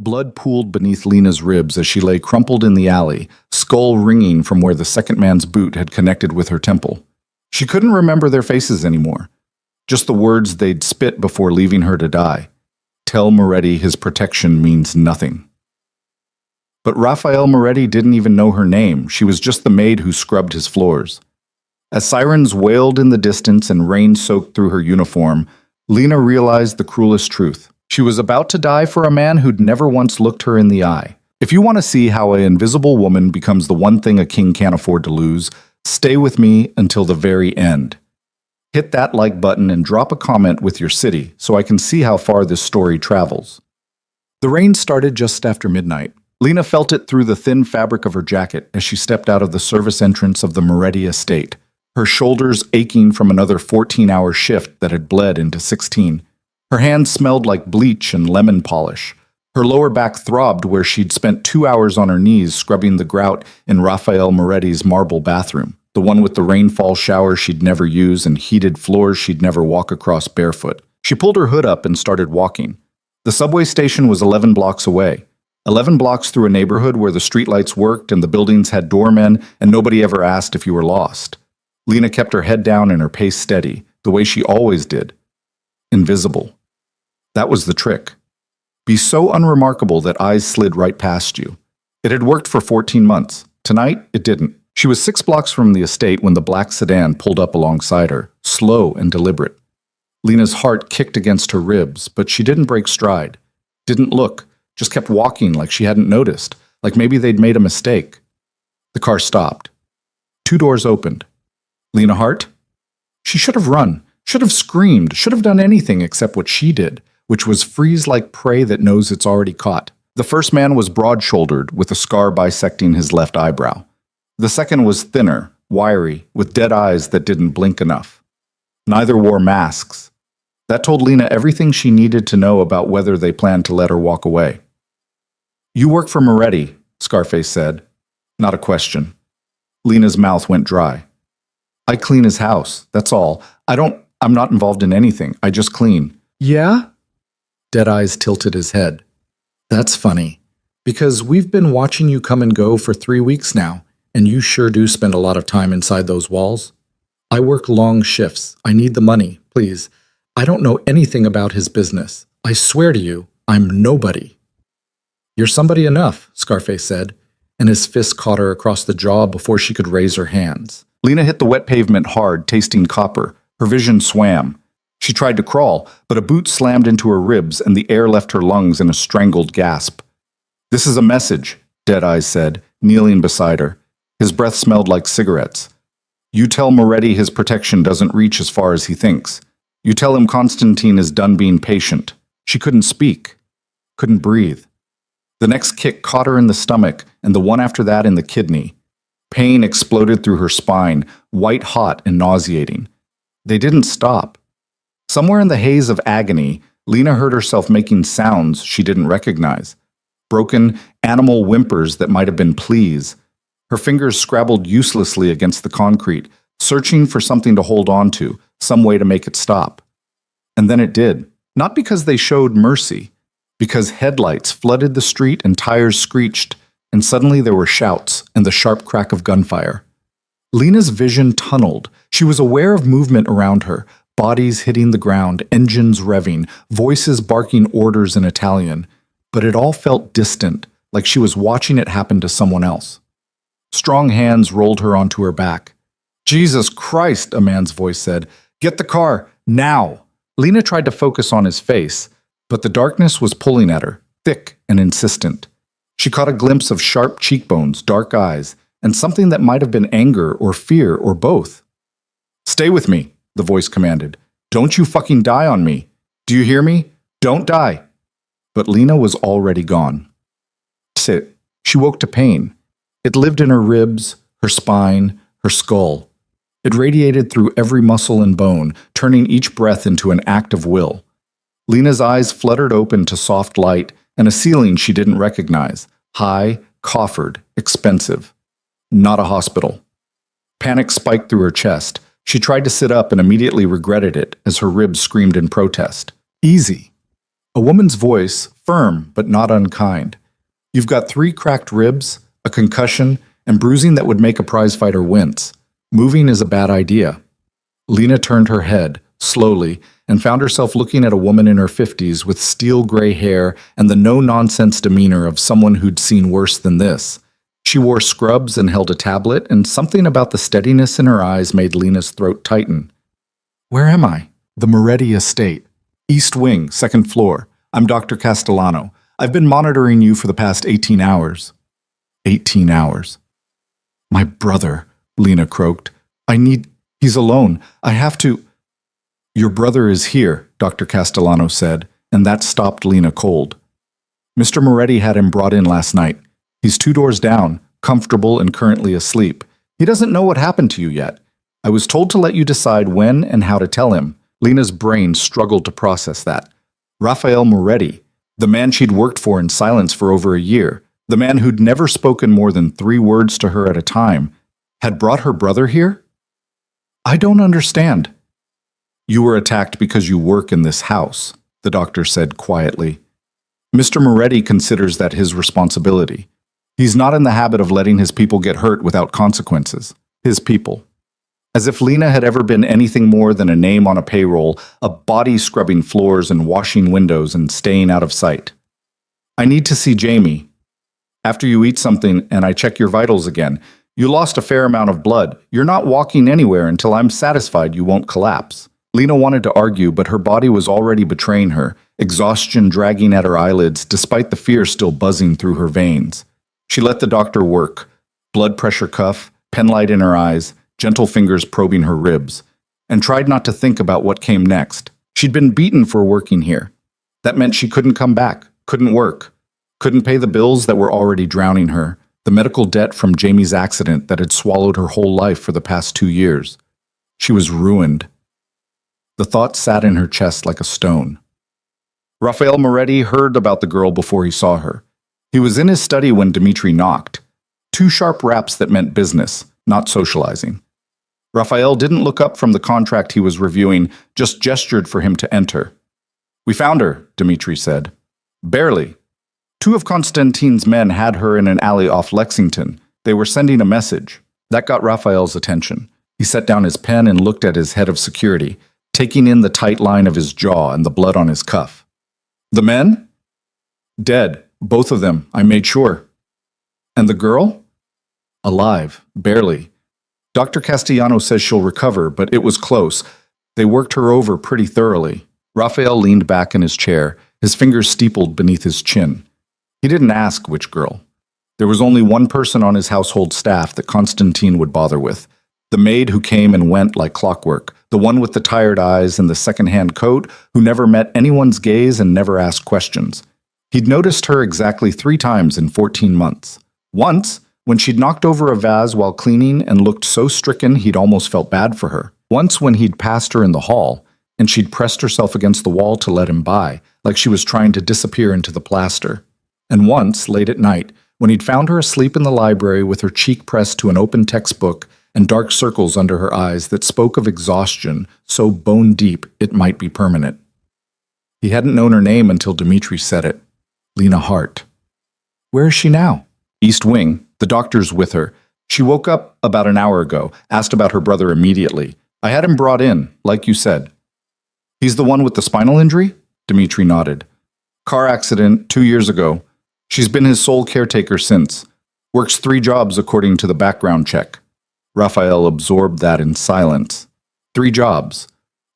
Blood pooled beneath Lena's ribs as she lay crumpled in the alley, skull ringing from where the second man's boot had connected with her temple. She couldn't remember their faces anymore, just the words they'd spit before leaving her to die. Tell Moretti his protection means nothing. But Raphael Moretti didn't even know her name. She was just the maid who scrubbed his floors. As sirens wailed in the distance and rain soaked through her uniform, Lena realized the cruelest truth. She was about to die for a man who'd never once looked her in the eye. If you want to see how an invisible woman becomes the one thing a king can't afford to lose, stay with me until the very end. Hit that like button and drop a comment with your city so I can see how far this story travels. The rain started just after midnight. Lena felt it through the thin fabric of her jacket as she stepped out of the service entrance of the Moretti estate, her shoulders aching from another 14-hour shift that had bled into 16. Her hands smelled like bleach and lemon polish. Her lower back throbbed where she'd spent 2 hours on her knees scrubbing the grout in Raphael Moretti's marble bathroom, the one with the rainfall shower she'd never use and heated floors she'd never walk across barefoot. She pulled her hood up and started walking. The subway station was 11 blocks away. 11 blocks through a neighborhood where the streetlights worked and the buildings had doormen and nobody ever asked if you were lost. Lena kept her head down and her pace steady, the way she always did. Invisible. That was the trick. Be so unremarkable that eyes slid right past you. It had worked for 14 months. Tonight, it didn't. She was 6 blocks from the estate when the black sedan pulled up alongside her, slow and deliberate. Lena's heart kicked against her ribs, but she didn't break stride. Didn't look, just kept walking like she hadn't noticed, like maybe they'd made a mistake. The car stopped. 2 doors opened. Lena Hart? She should have run, should have screamed, should have done anything except what she did, which was freeze like prey that knows it's already caught. The first man was broad-shouldered, with a scar bisecting his left eyebrow. The second was thinner, wiry, with dead eyes that didn't blink enough. Neither wore masks. That told Lena everything she needed to know about whether they planned to let her walk away. "You work for Moretti," Scarface said. Not a question. Lena's mouth went dry. "I clean his house, that's all. I'm not involved in anything. I just clean." "Yeah?" Deadeyes tilted his head. "That's funny, because we've been watching you come and go for 3 weeks now, and you sure do spend a lot of time inside those walls. I work long shifts. I need the money, please. I don't know anything about his business. I swear to you, I'm nobody." "You're somebody enough," Scarface said, and his fist caught her across the jaw before she could raise her hands. Lena hit the wet pavement hard, tasting copper. Her vision swam. She tried to crawl, but a boot slammed into her ribs and the air left her lungs in a strangled gasp. "This is a message," Deadeyes said, kneeling beside her. His breath smelled like cigarettes. "You tell Moretti his protection doesn't reach as far as he thinks. You tell him Constantine is done being patient." She couldn't speak, couldn't breathe. The next kick caught her in the stomach, and the one after that in the kidney. Pain exploded through her spine, white-hot and nauseating. They didn't stop. Somewhere in the haze of agony, Lena heard herself making sounds she didn't recognize. Broken, animal whimpers that might have been pleas. Her fingers scrabbled uselessly against the concrete, searching for something to hold on to, some way to make it stop. And then it did. Not because they showed mercy, because headlights flooded the street and tires screeched, and suddenly there were shouts and the sharp crack of gunfire. Lena's vision tunneled. She was aware of movement around her, bodies hitting the ground, engines revving, voices barking orders in Italian, but it all felt distant, like she was watching it happen to someone else. Strong hands rolled her onto her back. "Jesus Christ," a man's voice said. "Get the car, now!" Lena tried to focus on his face, but the darkness was pulling at her, thick and insistent. She caught a glimpse of sharp cheekbones, dark eyes, and something that might have been anger or fear or both. "Stay with me," the voice commanded. "Don't you fucking die on me. Do you hear me? Don't die." But Lena was already gone. Sit. She woke to pain. It lived in her ribs, her spine, her skull. It radiated through every muscle and bone, turning each breath into an act of will. Lena's eyes fluttered open to soft light and a ceiling she didn't recognize, high, coffered, expensive. Not a hospital. Panic spiked through her chest. She tried to sit up and immediately regretted it as her ribs screamed in protest. "Easy." A woman's voice, firm but not unkind. You've got 3 cracked ribs, a concussion, and bruising that would make a prizefighter wince. Moving is a bad idea. Lena turned her head, slowly, and found herself looking at a woman in her 50s with steel gray hair and the no-nonsense demeanor of someone who'd seen worse than this. She wore scrubs and held a tablet, and something about the steadiness in her eyes made Lena's throat tighten. "Where am I?" "The Moretti Estate. East Wing, 2nd floor. I'm Dr. Castellano. I've been monitoring you for the past 18 hours. 18 hours. "My brother," Lena croaked. He's alone. I have to." "Your brother is here," Dr. Castellano said, and that stopped Lena cold. "Mr. Moretti had him brought in last night. He's 2 doors down, comfortable and currently asleep. He doesn't know what happened to you yet. I was told to let you decide when and how to tell him." Lena's brain struggled to process that. Rafael Moretti, the man she'd worked for in silence for over a year, the man who'd never spoken more than 3 words to her at a time, had brought her brother here? "I don't understand." "You were attacked because you work in this house," the doctor said quietly. "Mr. Moretti considers that his responsibility. He's not in the habit of letting his people get hurt without consequences. His people." As if Lena had ever been anything more than a name on a payroll, a body scrubbing floors and washing windows and staying out of sight. "I need to see Jamie. After you eat something and I check your vitals again, you lost a fair amount of blood. You're not walking anywhere until I'm satisfied you won't collapse." Lena wanted to argue, but her body was already betraying her, exhaustion dragging at her eyelids despite the fear still buzzing through her veins. She let the doctor work, blood pressure cuff, penlight in her eyes, gentle fingers probing her ribs, and tried not to think about what came next. She'd been beaten for working here. That meant she couldn't come back, couldn't work, couldn't pay the bills that were already drowning her, the medical debt from Jamie's accident that had swallowed her whole life for the past 2 years. She was ruined. The thought sat in her chest like a stone. Rafael Moretti heard about the girl before he saw her. He was in his study when Dimitri knocked. 2 sharp raps that meant business, not socializing. Rafael didn't look up from the contract he was reviewing, just gestured for him to enter. "We found her," Dimitri said. "Barely. 2 of Constantine's men had her in an alley off Lexington. They were sending a message." That got Rafael's attention. He set down his pen and looked at his head of security, taking in the tight line of his jaw and the blood on his cuff. "The men?" "Dead. Both of them. I made sure." "And the girl?" "Alive. Barely. Dr. Castellano says she'll recover, but it was close. They worked her over pretty thoroughly." Rafael leaned back in his chair, his fingers steepled beneath his chin. He didn't ask which girl. There was only one person on his household staff that Constantine would bother with, the maid who came and went like clockwork, the one with the tired eyes and the second-hand coat who never met anyone's gaze and never asked questions. He'd noticed her exactly 3 times in 14 months. Once, when she'd knocked over a vase while cleaning and looked so stricken he'd almost felt bad for her. Once when he'd passed her in the hall, and she'd pressed herself against the wall to let him by, like she was trying to disappear into the plaster. And once, late at night, when he'd found her asleep in the library with her cheek pressed to an open textbook and dark circles under her eyes that spoke of exhaustion so bone-deep it might be permanent. He hadn't known her name until Dimitri said it. Lena Hart. "Where is she now?" "East Wing. The doctor's with her. She woke up about an hour ago, asked about her brother immediately. I had him brought in, like you said." "He's the one with the spinal injury?" Dimitri nodded. "Car accident 2 years ago. She's been his sole caretaker since. Works 3 jobs according to the background check." Rafael absorbed that in silence. 3 jobs.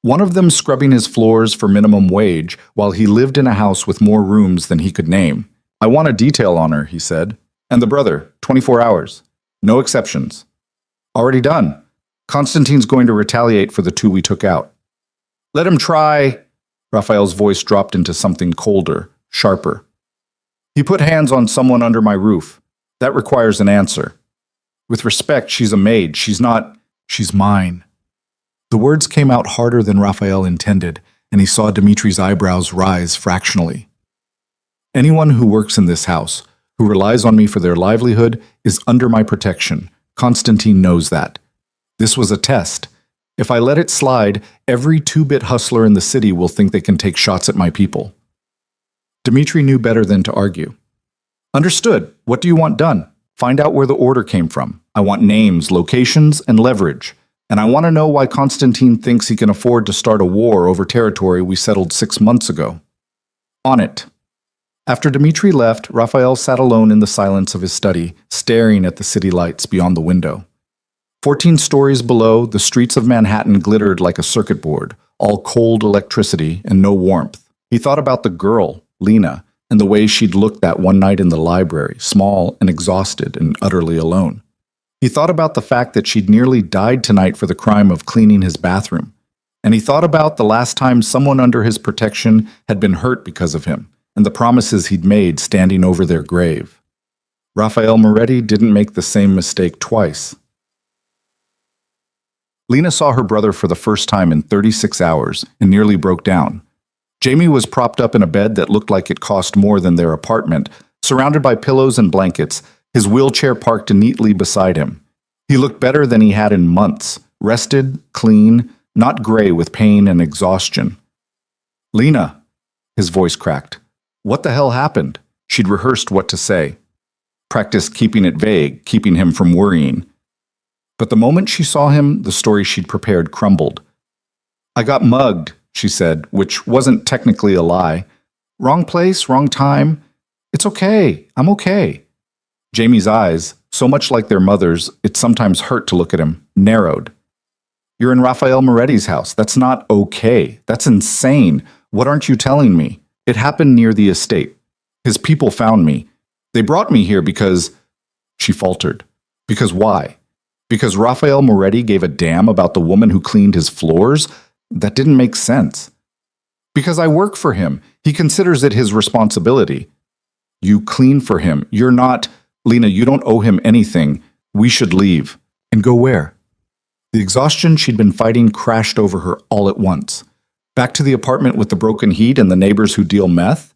One of them scrubbing his floors for minimum wage while he lived in a house with more rooms than he could name. "I want a detail on her," he said. "And the brother, 24 hours. No exceptions." "Already done. Constantine's going to retaliate for the 2 we took out." "Let him try." Raphael's voice dropped into something colder, sharper. "He put hands on someone under my roof. That requires an answer. With respect, she's a maid. She's not. She's mine." The words came out harder than Raphael intended, and he saw Dimitri's eyebrows rise fractionally. "Anyone who works in this house, who relies on me for their livelihood, is under my protection. Constantine knows that. This was a test. If I let it slide, every 2-bit hustler in the city will think they can take shots at my people." Dmitri knew better than to argue. Understood. What do you want done? Find out where the order came from. I want names, locations, and leverage. And I want to know why Constantine thinks he can afford to start a war over territory we settled 6 months ago. On it. After Dmitri left, Raphael sat alone in the silence of his study, staring at the city lights beyond the window. 14 stories below, the streets of Manhattan glittered like a circuit board, all cold electricity and no warmth. He thought about the girl, Lena, and the way she'd looked that one night in the library, small and exhausted and utterly alone. He thought about the fact that she'd nearly died tonight for the crime of cleaning his bathroom. And he thought about the last time someone under his protection had been hurt because of him, and the promises he'd made standing over their grave. Raphael Moretti didn't make the same mistake twice. Lena saw her brother for the first time in 36 hours and nearly broke down. Jamie was propped up in a bed that looked like it cost more than their apartment, surrounded by pillows and blankets, his wheelchair parked neatly beside him. He looked better than he had in months, rested, clean, not gray with pain and exhaustion. Lena, his voice cracked. What the hell happened? She'd rehearsed what to say. Practiced keeping it vague, keeping him from worrying. But the moment she saw him, the story she'd prepared crumbled. I got mugged, she said, which wasn't technically a lie. Wrong place, wrong time. It's okay. I'm okay. Jamie's eyes, so much like their mother's, it sometimes hurt to look at him, narrowed. You're in Raphael Moretti's house. That's not okay. That's insane. What aren't you telling me? It happened near the estate. His people found me. They brought me here because... She faltered. Because why? Because Raphael Moretti gave a damn about the woman who cleaned his floors? That didn't make sense. Because I work for him. He considers it his responsibility. You clean for him. You're not... Lena, you don't owe him anything. We should leave. And go where? The exhaustion she'd been fighting crashed over her all at once. Back to the apartment with the broken heat and the neighbors who deal meth?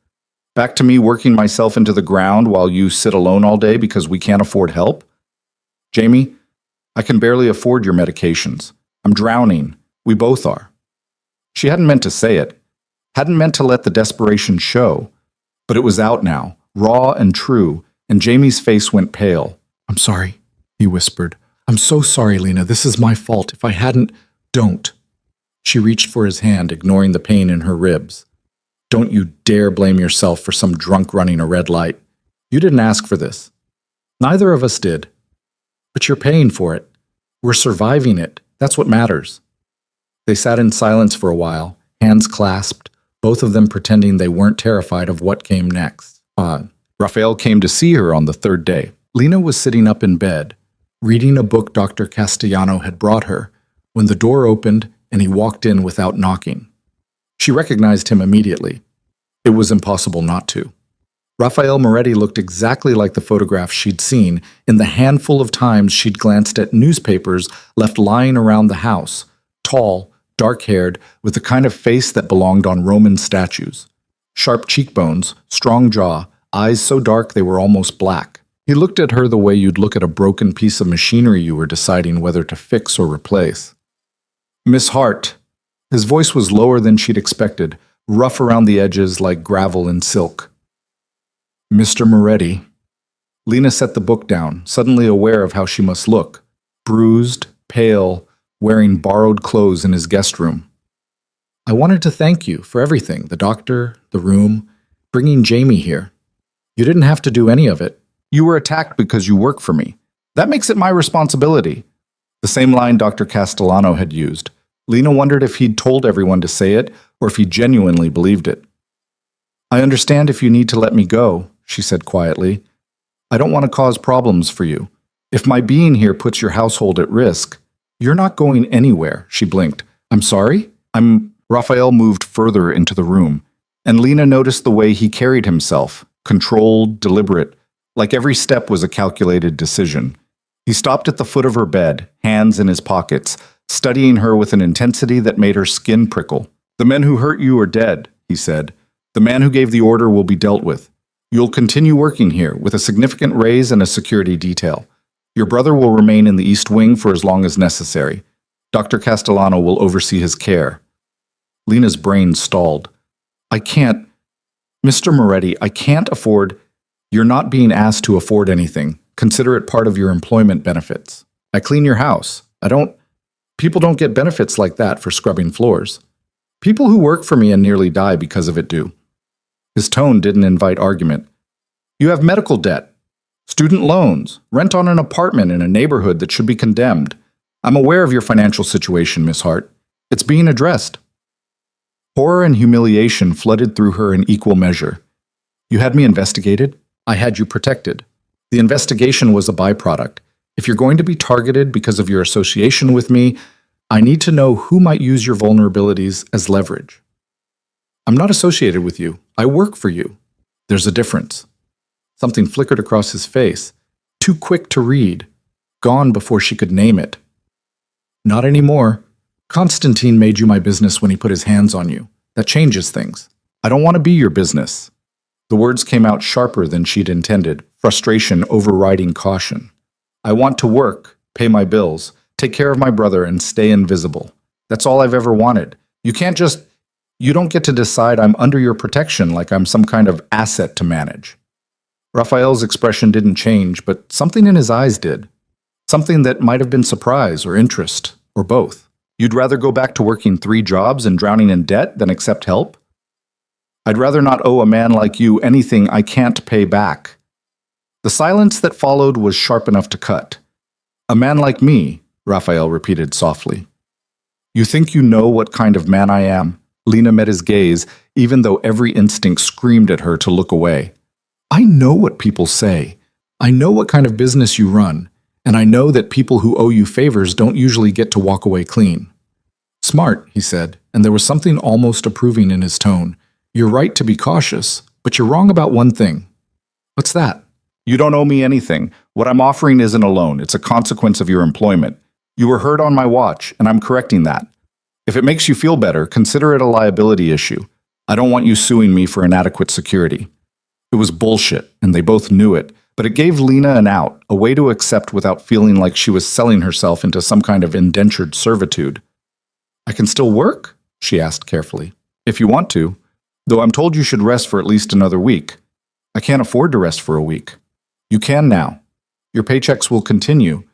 Back to me working myself into the ground while you sit alone all day because we can't afford help? Jamie, I can barely afford your medications. I'm drowning. We both are. She hadn't meant to say it, hadn't meant to let the desperation show, but it was out now, raw and true, and Jamie's face went pale. I'm sorry, he whispered. I'm so sorry, Lena. This is my fault. If I hadn't... Don't. She reached for his hand, ignoring the pain in her ribs. Don't you dare blame yourself for some drunk running a red light. You didn't ask for this. Neither of us did. But you're paying for it. We're surviving it. That's what matters. They sat in silence for a while, hands clasped, both of them pretending they weren't terrified of what came next. Raphael came to see her on the third day. Lena was sitting up in bed, reading a book Dr. Castellano had brought her, when the door opened and he walked in without knocking. She recognized him immediately. It was impossible not to. Raphael Moretti looked exactly like the photographs she'd seen in the handful of times she'd glanced at newspapers left lying around the house, tall, dark-haired, with the kind of face that belonged on Roman statues. Sharp cheekbones, strong jaw, eyes so dark they were almost black. He looked at her the way you'd look at a broken piece of machinery you were deciding whether to fix or replace. Miss Hart. His voice was lower than she'd expected, rough around the edges like gravel and silk. Mr. Moretti. Lena set the book down, suddenly aware of how she must look, bruised, pale, wearing borrowed clothes in his guest room. I wanted to thank you for everything, the doctor, the room, bringing Jamie here. You didn't have to do any of it. You were attacked because you work for me. That makes it my responsibility. The same line Dr. Castellano had used. Lena wondered if he'd told everyone to say it or if he genuinely believed it. I understand if you need to let me go, she said quietly. I don't want to cause problems for you. If my being here puts your household at risk, you're not going anywhere, she blinked. I'm sorry? Raphael moved further into the room, and Lena noticed the way he carried himself, controlled, deliberate, like every step was a calculated decision. He stopped at the foot of her bed, hands in his pockets, studying her with an intensity that made her skin prickle. The men who hurt you are dead, he said. The man who gave the order will be dealt with. You'll continue working here with a significant raise and a security detail. Your brother will remain in the East Wing for as long as necessary. Dr. Castellano will oversee his care. Lena's brain stalled. I can't. Mr. Moretti, I can't afford. You're not being asked to afford anything. Consider it part of your employment benefits. I clean your house. People don't get benefits like that for scrubbing floors. People who work for me and nearly die because of it do. His tone didn't invite argument. You have medical debt, student loans, rent on an apartment in a neighborhood that should be condemned. I'm aware of your financial situation, Miss Hart. It's being addressed. Horror and humiliation flooded through her in equal measure. You had me investigated. I had you protected. The investigation was a byproduct. If you're going to be targeted because of your association with me, I need to know who might use your vulnerabilities as leverage. I'm not associated with you. I work for you. There's a difference. Something flickered across his face, too quick to read, gone before she could name it. Not anymore. Constantine made you my business when he put his hands on you. That changes things. I don't want to be your business. The words came out sharper than she'd intended, frustration overriding caution. I want to work, pay my bills, take care of my brother, and stay invisible. That's all I've ever wanted. You don't get to decide I'm under your protection like I'm some kind of asset to manage. Raphael's expression didn't change, but something in his eyes did. Something that might have been surprise or interest, or both. You'd rather go back to working 3 jobs and drowning in debt than accept help? I'd rather not owe a man like you anything I can't pay back. The silence that followed was sharp enough to cut. A man like me, Raphael repeated softly. You think you know what kind of man I am? Lena met his gaze, even though every instinct screamed at her to look away. I know what people say. I know what kind of business you run. And I know that people who owe you favors don't usually get to walk away clean. Smart, he said, and there was something almost approving in his tone. You're right to be cautious, but you're wrong about one thing. What's that? You don't owe me anything. What I'm offering isn't a loan. It's a consequence of your employment. You were hurt on my watch, and I'm correcting that. If it makes you feel better, consider it a liability issue. I don't want you suing me for inadequate security. It was bullshit, and they both knew it. But it gave Lena an out, a way to accept without feeling like she was selling herself into some kind of indentured servitude. I can still work? She asked carefully. If you want to, though I'm told you should rest for at least another week. I can't afford to rest for a week. You can now. Your paychecks will continue,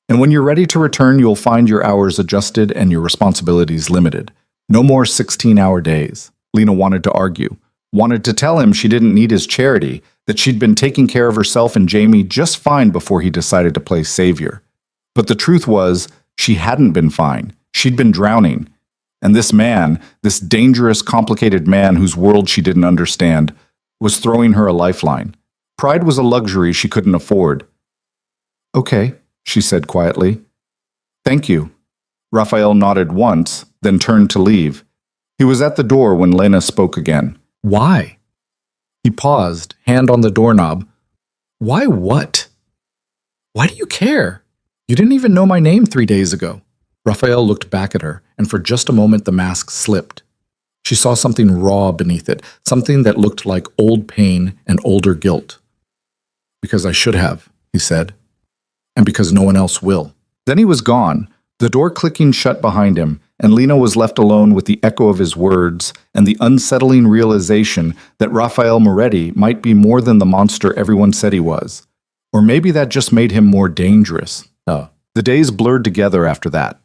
and when you're ready to return, you'll find your hours adjusted and your responsibilities limited. No more 16-hour days. Lena wanted to argue, wanted to tell him she didn't need his charity, that she'd been taking care of herself and Jamie just fine before he decided to play savior. But the truth was, she hadn't been fine. She'd been drowning. And this man, this dangerous, complicated man whose world she didn't understand, was throwing her a lifeline. Pride was a luxury she couldn't afford. Okay, she said quietly. Thank you. Raphael nodded once, then turned to leave. He was at the door when Lena spoke again. Why? He paused, hand on the doorknob. Why what? Why do you care? You didn't even know my name 3 days ago. Raphael looked back at her, and for just a moment the mask slipped. She saw something raw beneath it, something that looked like old pain and older guilt. Because I should have, he said, and because no one else will. Then he was gone, the door clicking shut behind him, and Lena was left alone with the echo of his words and the unsettling realization that Raphael Moretti might be more than the monster everyone said he was. Or maybe that just made him more dangerous. The days blurred together after that.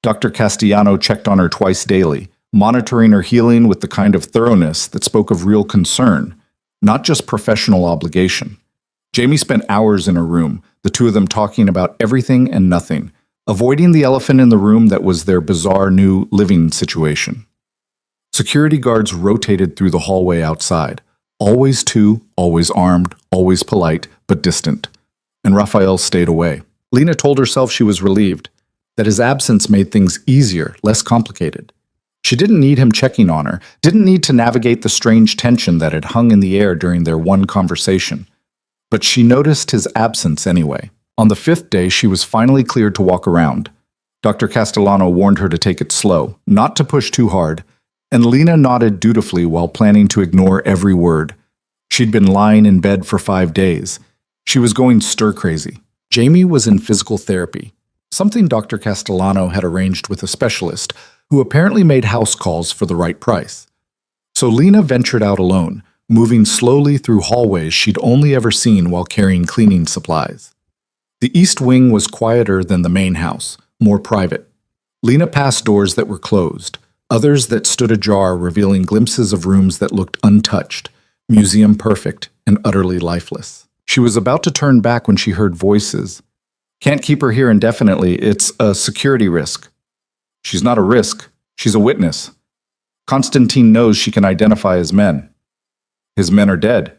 Dr. Castellano checked on her twice daily, monitoring her healing with the kind of thoroughness that spoke of real concern, not just professional obligation. Jamie spent hours in her room, the two of them talking about everything and nothing, avoiding the elephant in the room that was their bizarre new living situation. Security guards rotated through the hallway outside, always two, always armed, always polite, but distant. And Raphael stayed away. Lena told herself she was relieved, that his absence made things easier, less complicated. She didn't need him checking on her, didn't need to navigate the strange tension that had hung in the air during their one conversation. But she noticed his absence anyway. On the 5th day, she was finally cleared to walk around. Dr. Castellano warned her to take it slow, not to push too hard, and Lena nodded dutifully while planning to ignore every word. She'd been lying in bed for 5 days. She was going stir-crazy. Jamie was in physical therapy, something Dr. Castellano had arranged with a specialist who apparently made house calls for the right price. So Lena ventured out alone, moving slowly through hallways she'd only ever seen while carrying cleaning supplies. The east wing was quieter than the main house, more private. Lena passed doors that were closed, others that stood ajar, revealing glimpses of rooms that looked untouched, museum perfect, and utterly lifeless. She was about to turn back when she heard voices. "Can't keep her here indefinitely. It's a security risk." "She's not a risk. She's a witness. Constantine knows she can identify his men." "His men are dead."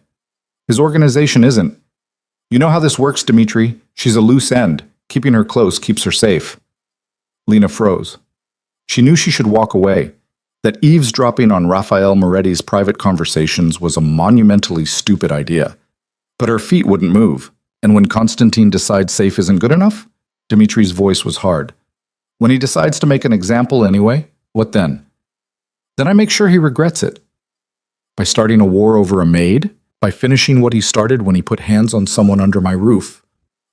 "His organization isn't. You know how this works, Dmitri. She's a loose end. Keeping her close keeps her safe." Lena froze. She knew she should walk away, that eavesdropping on Raphael Moretti's private conversations was a monumentally stupid idea. But her feet wouldn't move, and when Constantine decides safe isn't good enough, Dmitri's voice was hard. "When he decides to make an example anyway, what then?" "Then I make sure he regrets it." "By starting a war over a maid? By finishing what he started when he put hands on someone under my roof?"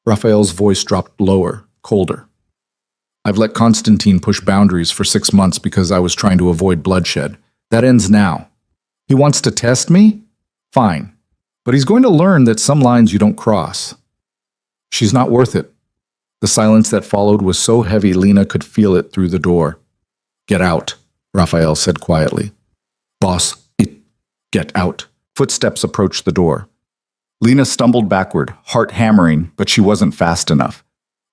Raphael's voice dropped lower, colder. "I've let Constantine push boundaries for 6 months because I was trying to avoid bloodshed. That ends now. He wants to test me? Fine. But he's going to learn that some lines you don't cross." "She's not worth it." The silence that followed was so heavy Lena could feel it through the door. "Get out," Raphael said quietly. "Boss, get out." Footsteps approached the door. Lena stumbled backward, heart hammering, but she wasn't fast enough.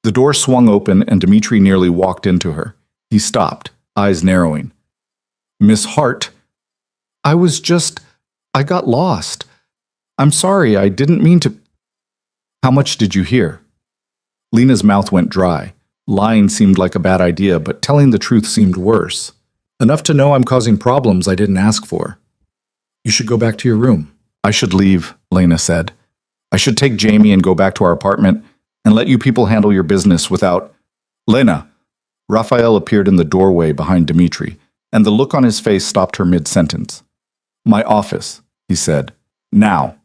The door swung open and Dmitri nearly walked into her. He stopped, eyes narrowing. "Miss Hart, I got lost. I'm sorry, I didn't mean to." "How much did you hear?" Lena's mouth went dry. Lying seemed like a bad idea, but telling the truth seemed worse. "Enough to know I'm causing problems I didn't ask for." "You should go back to your room." "I should leave," Lena said. "I should take Jamie and go back to our apartment and let you people handle your business without—" "Lena!" Raphael appeared in the doorway behind Dmitri, and the look on his face stopped her mid-sentence. "My office," he said. "Now."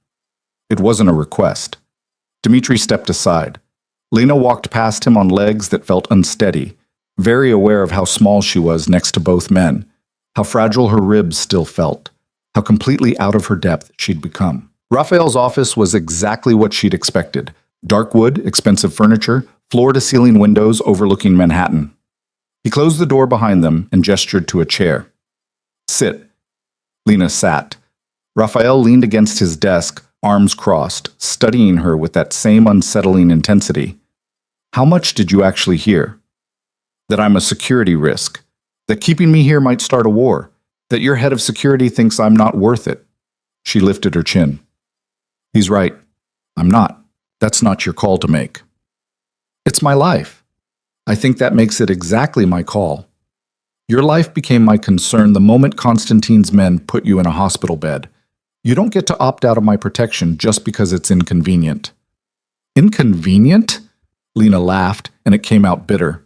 It wasn't a request. Dmitri stepped aside. Lena walked past him on legs that felt unsteady, very aware of how small she was next to both men, how fragile her ribs still felt, how completely out of her depth she'd become. Raphael's office was exactly what she'd expected. Dark wood, expensive furniture, floor-to-ceiling windows overlooking Manhattan. He closed the door behind them and gestured to a chair. "Sit." Lena sat. Raphael leaned against his desk, arms crossed, studying her with that same unsettling intensity. "How much did you actually hear?" "That I'm a security risk. That keeping me here might start a war. That your head of security thinks I'm not worth it." She lifted her chin. "He's right. I'm not. That's not your call to make." "It's my life. I think that makes it exactly my call. Your life became my concern the moment Constantine's men put you in a hospital bed. You don't get to opt out of my protection just because it's inconvenient." "Inconvenient?" Lena laughed, and it came out bitter.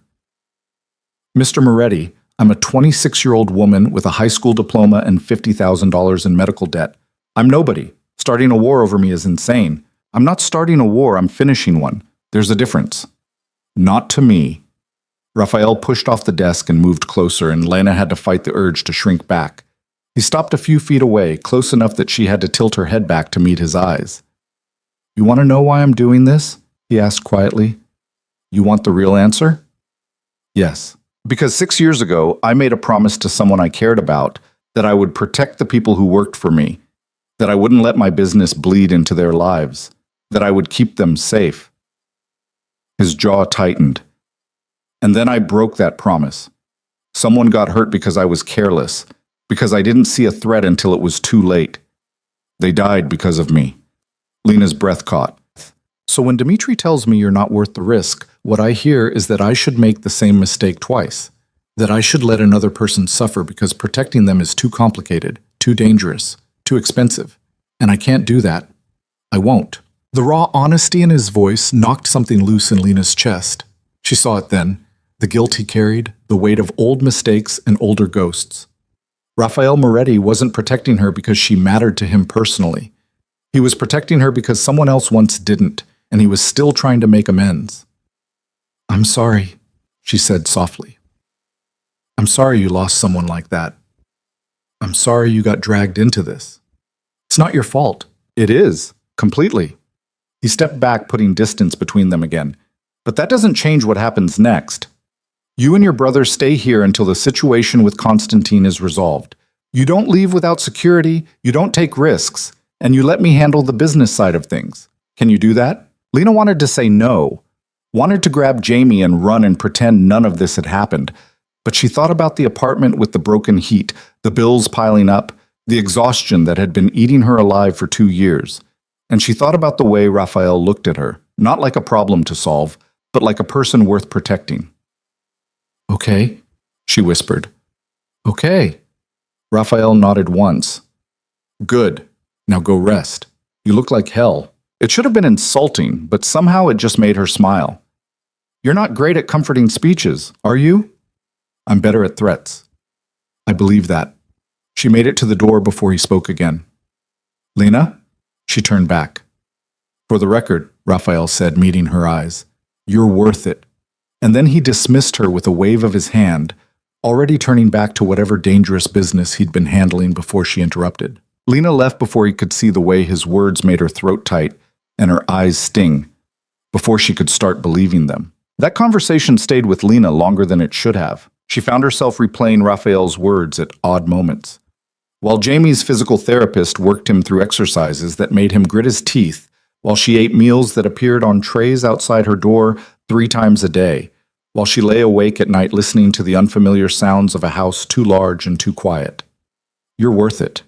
"Mr. Moretti, I'm a 26-year-old woman with a high school diploma and $50,000 in medical debt. I'm nobody. Starting a war over me is insane. I'm not starting a war, I'm finishing one. There's a difference." "Not to me." Raphael pushed off the desk and moved closer, and Lena had to fight the urge to shrink back. He stopped a few feet away, close enough that she had to tilt her head back to meet his eyes. "You want to know why I'm doing this?" he asked quietly. "You want the real answer?" "Yes. Because 6 years ago, I made a promise to someone I cared about that I would protect the people who worked for me, that I wouldn't let my business bleed into their lives, that I would keep them safe." His jaw tightened. "And then I broke that promise. Someone got hurt because I was careless, because I didn't see a threat until it was too late. They died because of me." Lena's breath caught. "So when Dmitri tells me you're not worth the risk, what I hear is that I should make the same mistake twice, that I should let another person suffer because protecting them is too complicated, too dangerous, too expensive. And I can't do that. I won't." The raw honesty in his voice knocked something loose in Lena's chest. She saw it then, the guilt he carried, the weight of old mistakes and older ghosts. Raphael Moretti wasn't protecting her because she mattered to him personally. He was protecting her because someone else once didn't, and he was still trying to make amends. "I'm sorry," she said softly. "I'm sorry you lost someone like that. I'm sorry you got dragged into this." It's not your fault. It is, completely. He stepped back, putting distance between them again. But that doesn't change what happens next. You and your brother stay here until the situation with Constantine is resolved. You don't leave without security, you don't take risks, and you let me handle the business side of things. Can you do that? Lena wanted to say no, wanted to grab Jamie and run and pretend none of this had happened, but she thought about the apartment with the broken heat, the bills piling up, the exhaustion that had been eating her alive for 2 years. And she thought about the way Raphael looked at her, not like a problem to solve, but like a person worth protecting. Okay, she whispered. Okay. Raphael nodded once. Good. Now go rest. You look like hell. It should have been insulting, but somehow it just made her smile. You're not great at comforting speeches, are you? I'm better at threats. I believe that. She made it to the door before he spoke again. Lena? She turned back. For the record, Raphael said, meeting her eyes, you're worth it. And then he dismissed her with a wave of his hand, already turning back to whatever dangerous business he'd been handling before she interrupted. Lena left before he could see the way his words made her throat tight and her eyes sting, before she could start believing them. That conversation stayed with Lena longer than it should have. She found herself replaying Raphael's words at odd moments. While Jamie's physical therapist worked him through exercises that made him grit his teeth, while she ate meals that appeared on trays outside her door 3 times a day, while she lay awake at night listening to the unfamiliar sounds of a house too large and too quiet. You're worth it.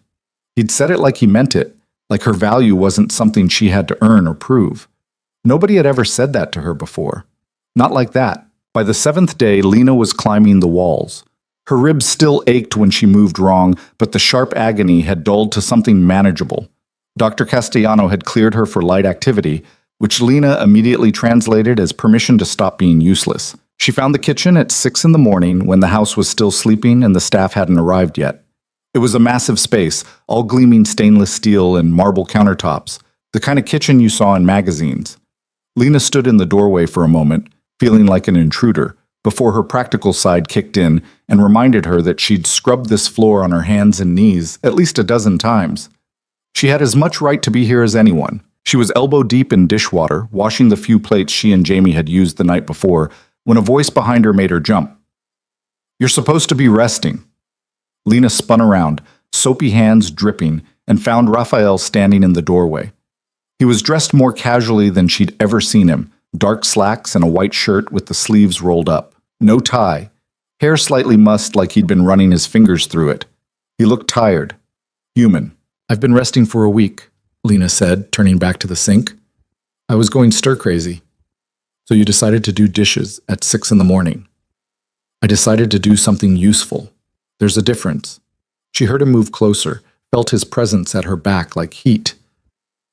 He'd said it like he meant it, like her value wasn't something she had to earn or prove. Nobody had ever said that to her before. Not like that. By the 7th day, Lena was climbing the walls. Her ribs still ached when she moved wrong, but the sharp agony had dulled to something manageable. Dr. Castellano had cleared her for light activity, which Lena immediately translated as permission to stop being useless. She found the kitchen at 6 in the morning when the house was still sleeping and the staff hadn't arrived yet. It was a massive space, all gleaming stainless steel and marble countertops, the kind of kitchen you saw in magazines. Lena stood in the doorway for a moment, feeling like an intruder, before her practical side kicked in and reminded her that she'd scrubbed this floor on her hands and knees at least a dozen times. She had as much right to be here as anyone. She was elbow-deep in dishwater, washing the few plates she and Jamie had used the night before, when a voice behind her made her jump. You're supposed to be resting. Lena spun around, soapy hands dripping, and found Raphael standing in the doorway. He was dressed more casually than she'd ever seen him, dark slacks and a white shirt with the sleeves rolled up. No tie. Hair slightly mussed like he'd been running his fingers through it. He looked tired. Human. I've been resting for a week, Lena said, turning back to the sink. I was going stir-crazy. So you decided to do dishes at 6 in the morning. I decided to do something useful. There's a difference. She heard him move closer, felt his presence at her back like heat.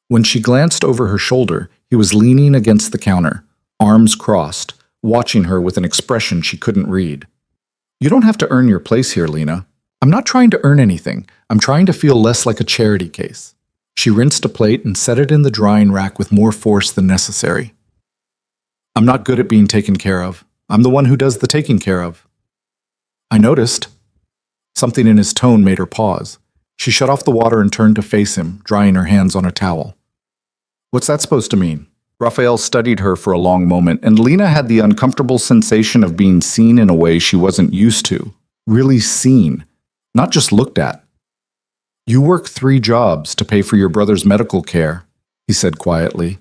When she glanced over her shoulder, he was leaning against the counter, arms crossed, watching her with an expression she couldn't read. You don't have to earn your place here, Lena. I'm not trying to earn anything. I'm trying to feel less like a charity case. She rinsed a plate and set it in the drying rack with more force than necessary. I'm not good at being taken care of. I'm the one who does the taking care of. I noticed. Something in his tone made her pause. She shut off the water and turned to face him, drying her hands on a towel. What's that supposed to mean? Raphael studied her for a long moment, and Lena had the uncomfortable sensation of being seen in a way she wasn't used to. Really seen, not just looked at. You work 3 jobs to pay for your brother's medical care, he said quietly.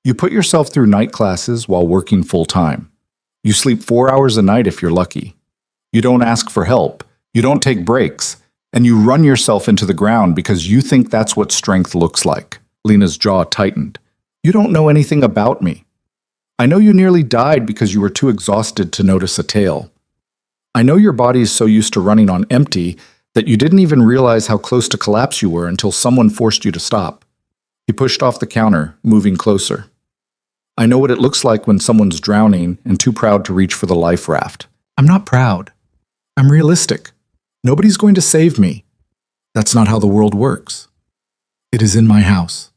You put yourself through night classes while working full-time. You sleep 4 hours a night if you're lucky. You don't ask for help. You don't take breaks. And you run yourself into the ground because you think that's what strength looks like. Lena's jaw tightened. You don't know anything about me. I know you nearly died because you were too exhausted to notice a tail. I know your body is so used to running on empty that you didn't even realize how close to collapse you were until someone forced you to stop. He pushed off the counter, moving closer. I know what it looks like when someone's drowning and too proud to reach for the life raft. I'm not proud. I'm realistic. Nobody's going to save me. That's not how the world works. It is in my house.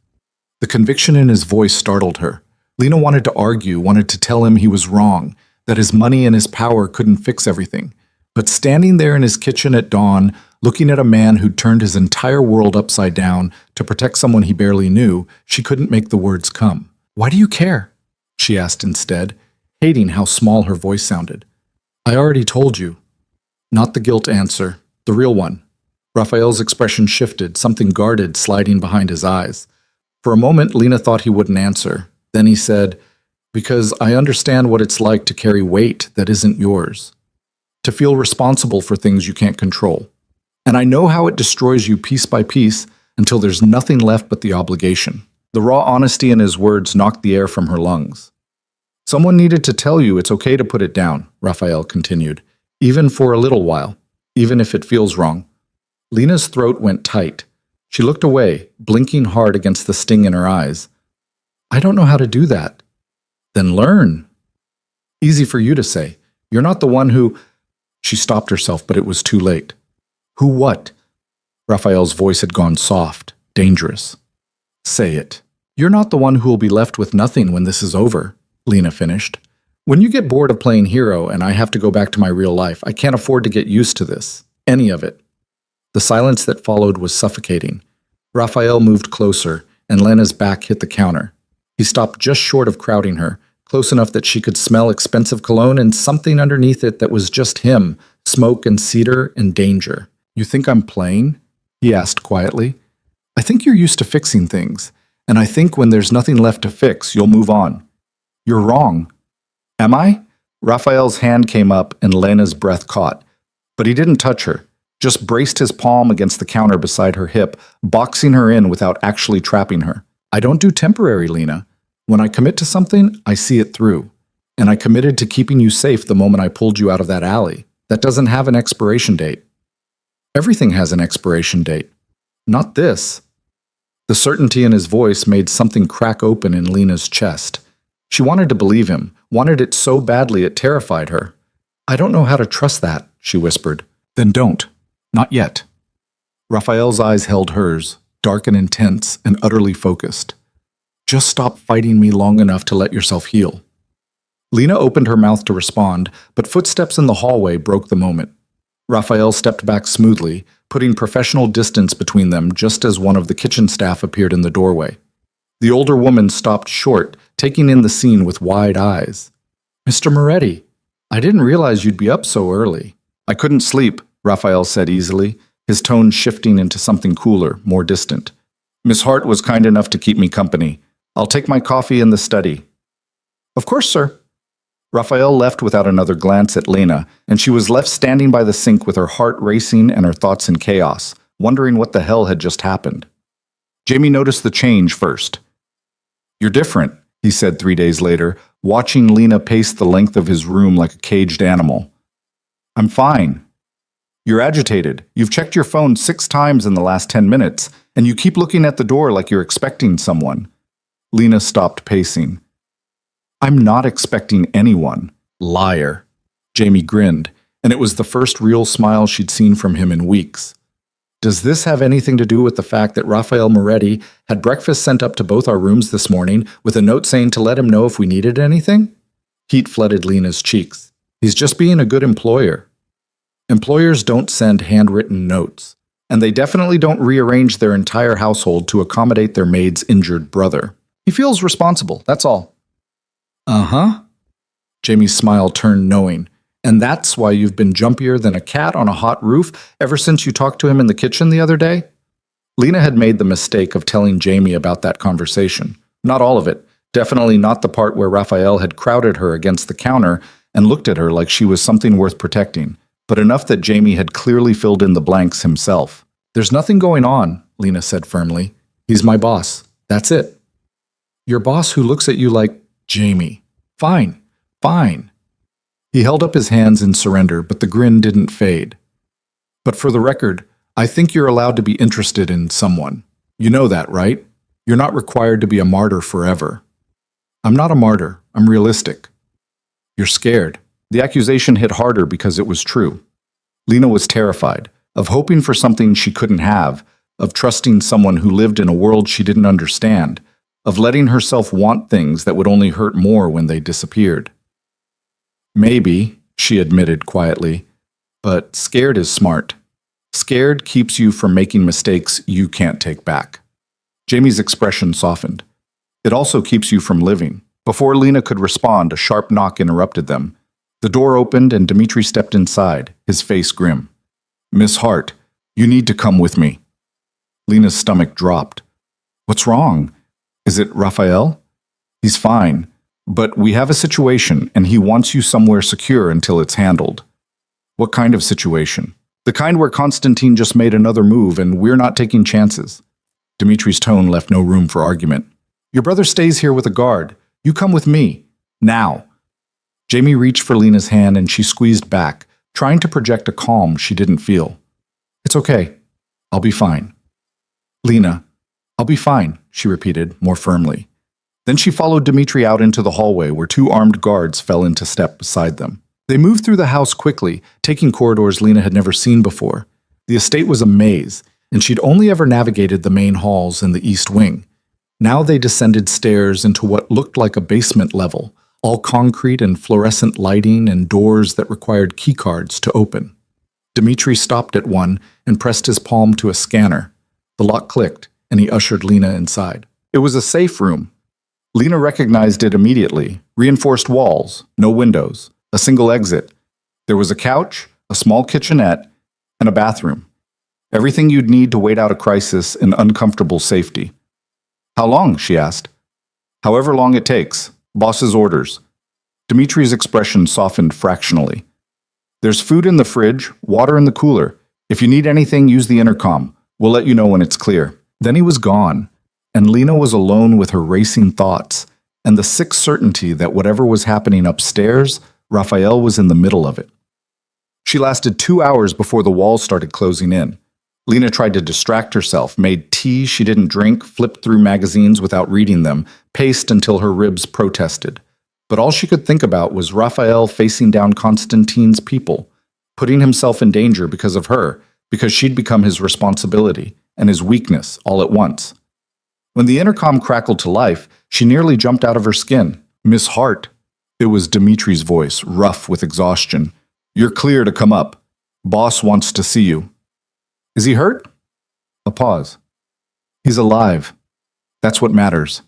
The conviction in his voice startled her. Lena wanted to argue, wanted to tell him he was wrong, that his money and his power couldn't fix everything. But standing there in his kitchen at dawn, looking at a man who'd turned his entire world upside down to protect someone he barely knew, she couldn't make the words come. "Why do you care?" she asked instead, hating how small her voice sounded. "I already told you." Not the guilt answer, the real one. Raphael's expression shifted, something guarded sliding behind his eyes. For a moment, Lena thought he wouldn't answer. Then he said, "Because I understand what it's like to carry weight that isn't yours. To feel responsible for things you can't control. And I know how it destroys you piece by piece until there's nothing left but the obligation." The raw honesty in his words knocked the air from her lungs. "Someone needed to tell you it's okay to put it down," Raphael continued, "even for a little while, even if it feels wrong." Lena's throat went tight. She looked away, blinking hard against the sting in her eyes. "I don't know how to do that." "Then learn." "Easy for you to say. You're not the one who—" She stopped herself, but it was too late. "Who what?" Raphael's voice had gone soft, dangerous. "Say it. You're not the one who will be left with nothing when this is over," Lena finished. "When you get bored of playing hero and I have to go back to my real life, I can't afford to get used to this. Any of it." The silence that followed was suffocating. Raphael moved closer, and Lena's back hit the counter. He stopped just short of crowding her, close enough that she could smell expensive cologne and something underneath it that was just him, smoke and cedar and danger. "You think I'm playing?" he asked quietly. "I think you're used to fixing things, and I think when there's nothing left to fix, you'll move on." "You're wrong." "Am I?" Raphael's hand came up and Lena's breath caught. But he didn't touch her, just braced his palm against the counter beside her hip, boxing her in without actually trapping her. "I don't do temporary, Lena. When I commit to something, I see it through. And I committed to keeping you safe the moment I pulled you out of that alley. That doesn't have an expiration date." "Everything has an expiration date. Not this." The certainty in his voice made something crack open in Lena's chest. She wanted to believe him, wanted it so badly it terrified her. "I don't know how to trust that," she whispered. "Then don't. Not yet." Raphael's eyes held hers, dark and intense and utterly focused. "Just stop fighting me long enough to let yourself heal." Lena opened her mouth to respond, but footsteps in the hallway broke the moment. Raphael stepped back smoothly, putting professional distance between them just as one of the kitchen staff appeared in the doorway. The older woman stopped short, taking in the scene with wide eyes. "Mr. Moretti, I didn't realize you'd be up so early." "I couldn't sleep," Raphael said easily, his tone shifting into something cooler, more distant. "Miss Hart was kind enough to keep me company. I'll take my coffee in the study." "Of course, sir." Raphael left without another glance at Lena, and she was left standing by the sink with her heart racing and her thoughts in chaos, wondering what the hell had just happened. Jamie noticed the change first. "You're different," he said 3 days later, watching Lena pace the length of his room like a caged animal. "I'm fine." "You're agitated. You've checked your phone 6 times in the last 10 minutes, and you keep looking at the door like you're expecting someone." Lena stopped pacing. "I'm not expecting anyone." "Liar." Jamie grinned, and it was the first real smile she'd seen from him in weeks. "Does this have anything to do with the fact that Raphael Moretti had breakfast sent up to both our rooms this morning with a note saying to let him know if we needed anything?" Heat flooded Lena's cheeks. "He's just being a good employer." Employers don't send handwritten notes, and they definitely don't rearrange their entire household to accommodate their maid's injured brother. He feels responsible, that's all. "Uh-huh." Jamie's smile turned knowing. "And that's why you've been jumpier than a cat on a hot roof ever since you talked to him in the kitchen the other day?" Lena had made the mistake of telling Jamie about that conversation. Not all of it. Definitely not the part where Raphael had crowded her against the counter and looked at her like she was something worth protecting, but enough that Jamie had clearly filled in the blanks himself. "There's nothing going on," Lena said firmly. "He's my boss. That's it." "Your boss who looks at you like—" "Jamie. Fine. Fine." He held up his hands in surrender, but the grin didn't fade. "But for the record, I think you're allowed to be interested in someone. You know that, right? You're not required to be a martyr forever." "I'm not a martyr. I'm realistic." "You're scared." The accusation hit harder because it was true. Lena was terrified, of hoping for something she couldn't have, of trusting someone who lived in a world she didn't understand, of letting herself want things that would only hurt more when they disappeared. "Maybe," she admitted quietly, "but scared is smart. Scared keeps you from making mistakes you can't take back. Jamie's expression softened. It also keeps you from living. Before Lena could respond, a sharp knock interrupted them. The door opened and Dmitri stepped inside, his face grim. "Miss Hart, you need to come with me." Lena's stomach dropped. "What's wrong? Is it Raphael?" "He's fine, but we have a situation and he wants you somewhere secure until it's handled." "What kind of situation?" "The kind where Constantine just made another move and we're not taking chances." Dimitri's tone left no room for argument. "Your brother stays here with a guard. You come with me. Now." Jamie reached for Lena's hand and she squeezed back, trying to project a calm she didn't feel. "It's okay. I'll be fine." "Lena, I'll be fine," she repeated, more firmly. Then she followed Dmitri out into the hallway where two armed guards fell into step beside them. They moved through the house quickly, taking corridors Lena had never seen before. The estate was a maze, and she'd only ever navigated the main halls in the east wing. Now they descended stairs into what looked like a basement level, all concrete and fluorescent lighting and doors that required keycards to open. Dmitri stopped at one and pressed his palm to a scanner. The lock clicked, and he ushered Lena inside. It was a safe room. Lena recognized it immediately. Reinforced walls, no windows, a single exit. There was a couch, a small kitchenette, and a bathroom. Everything you'd need to wait out a crisis in uncomfortable safety. "How long?" she asked. "However long it takes. Boss's orders." Dimitri's expression softened fractionally. "There's food in the fridge, water in the cooler. If you need anything, use the intercom. We'll let you know when it's clear." Then he was gone, and Lena was alone with her racing thoughts and the sick certainty that whatever was happening upstairs, Raphael was in the middle of it. She lasted 2 hours before the walls started closing in. Lena tried to distract herself, made tea she didn't drink, flipped through magazines without reading them, paced until her ribs protested. But all she could think about was Raphael facing down Constantine's people, putting himself in danger because of her, because she'd become his responsibility and his weakness all at once. When the intercom crackled to life, she nearly jumped out of her skin. "Miss Hart." It was Dimitri's voice, rough with exhaustion. "You're clear to come up. Boss wants to see you." "Is he hurt?" A pause. "He's alive. That's what matters."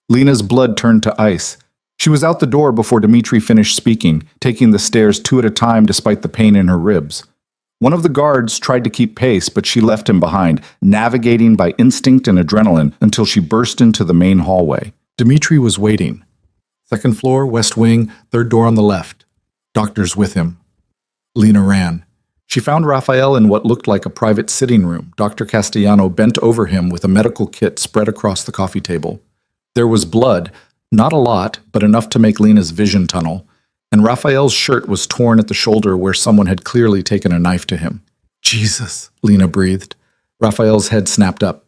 Lena's blood turned to ice. She was out the door before Dmitri finished speaking, taking the stairs 2 at a time despite the pain in her ribs. One of the guards tried to keep pace, but she left him behind, navigating by instinct and adrenaline until she burst into the main hallway. Dmitri was waiting. Second floor, west wing, third door on the left. Doctors with him. Lena ran. She found Raphael in what looked like a private sitting room. Dr. Castellano bent over him with a medical kit spread across the coffee table. There was blood, not a lot, but enough to make Lena's vision tunnel, and Raphael's shirt was torn at the shoulder where someone had clearly taken a knife to him. "Jesus," Lena breathed. Raphael's head snapped up.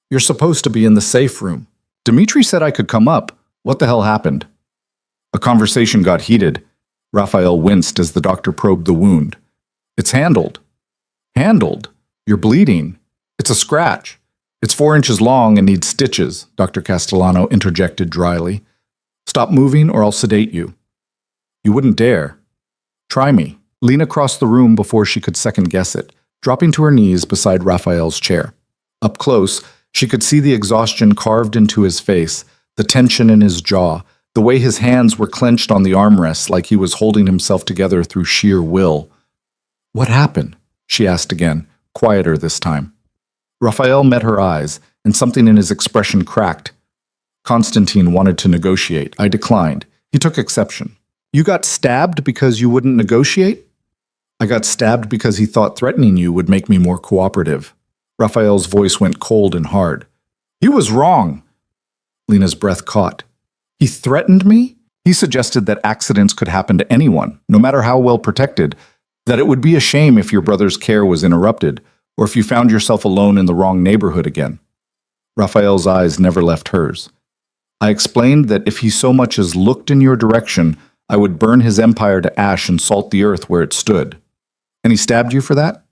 "You're supposed to be in the safe room." "Dmitri said I could come up. What the hell happened?" A conversation got heated. Raphael winced as the doctor probed the wound. "It's handled." "Handled? You're bleeding. It's a scratch. It's 4 inches long and needs stitches," Dr. Castellano interjected dryly. "Stop moving or I'll sedate you." "You wouldn't dare." "Try me." Lena crossed the room before she could second-guess it, dropping to her knees beside Raphael's chair. Up close, she could see the exhaustion carved into his face, the tension in his jaw, the way his hands were clenched on the armrests like he was holding himself together through sheer will. "What happened?" she asked again, quieter this time. Raphael met her eyes, and something in his expression cracked. "Constantine wanted to negotiate. I declined. He took exception." "You got stabbed because you wouldn't negotiate?" "I got stabbed because he thought threatening you would make me more cooperative." Raphael's voice went cold and hard. "He was wrong." Lena's breath caught. "He threatened me?" "He suggested that accidents could happen to anyone, no matter how well protected, that it would be a shame if your brother's care was interrupted, or if you found yourself alone in the wrong neighborhood again." Raphael's eyes never left hers. "I explained that if he so much as looked in your direction, I would burn his empire to ash and salt the earth where it stood." "And he stabbed you for that?"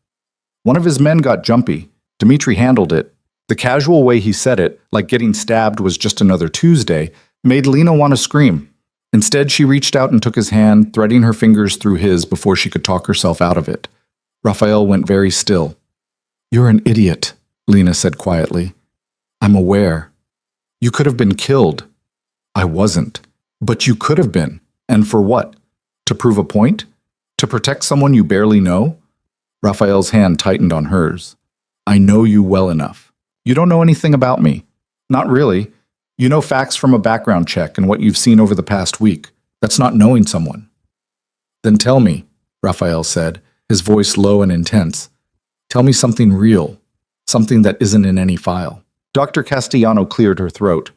"One of his men got jumpy. Dmitri handled it. The casual way he said it, like getting stabbed was just another Tuesday, made Lena want to scream. Instead, she reached out and took his hand, threading her fingers through his before she could talk herself out of it. Raphael went very still. You're an idiot, Lena said quietly. I'm aware. You could have been killed. I wasn't. But you could have been. And for what? To prove a point? To protect someone you barely know? Raphael's hand tightened on hers. I know you well enough. You don't know anything about me. Not really. You know facts from a background check and what you've seen over the past week. That's not knowing someone. Then tell me, Raphael said, his voice low and intense. Tell me something real, something that isn't in any file. Dr. Castellano cleared her throat.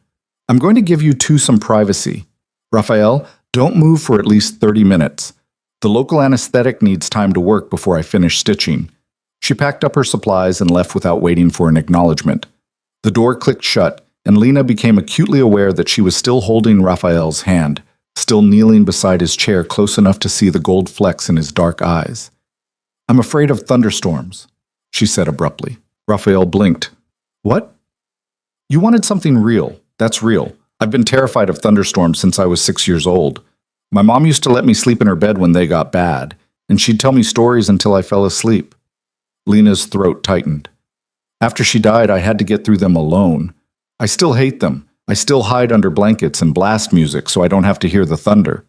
I'm going to give you two some privacy. Raphael, don't move for at least 30 minutes. The local anesthetic needs time to work before I finish stitching. She packed up her supplies and left without waiting for an acknowledgement. The door clicked shut, and Lena became acutely aware that she was still holding Raphael's hand, still kneeling beside his chair close enough to see the gold flecks in his dark eyes. I'm afraid of thunderstorms, she said abruptly. Raphael blinked. What? You wanted something real. That's real. I've been terrified of thunderstorms since I was 6 years old. My mom used to let me sleep in her bed when they got bad, and she'd tell me stories until I fell asleep. Lena's throat tightened. After she died, I had to get through them alone. I still hate them. I still hide under blankets and blast music so I don't have to hear the thunder.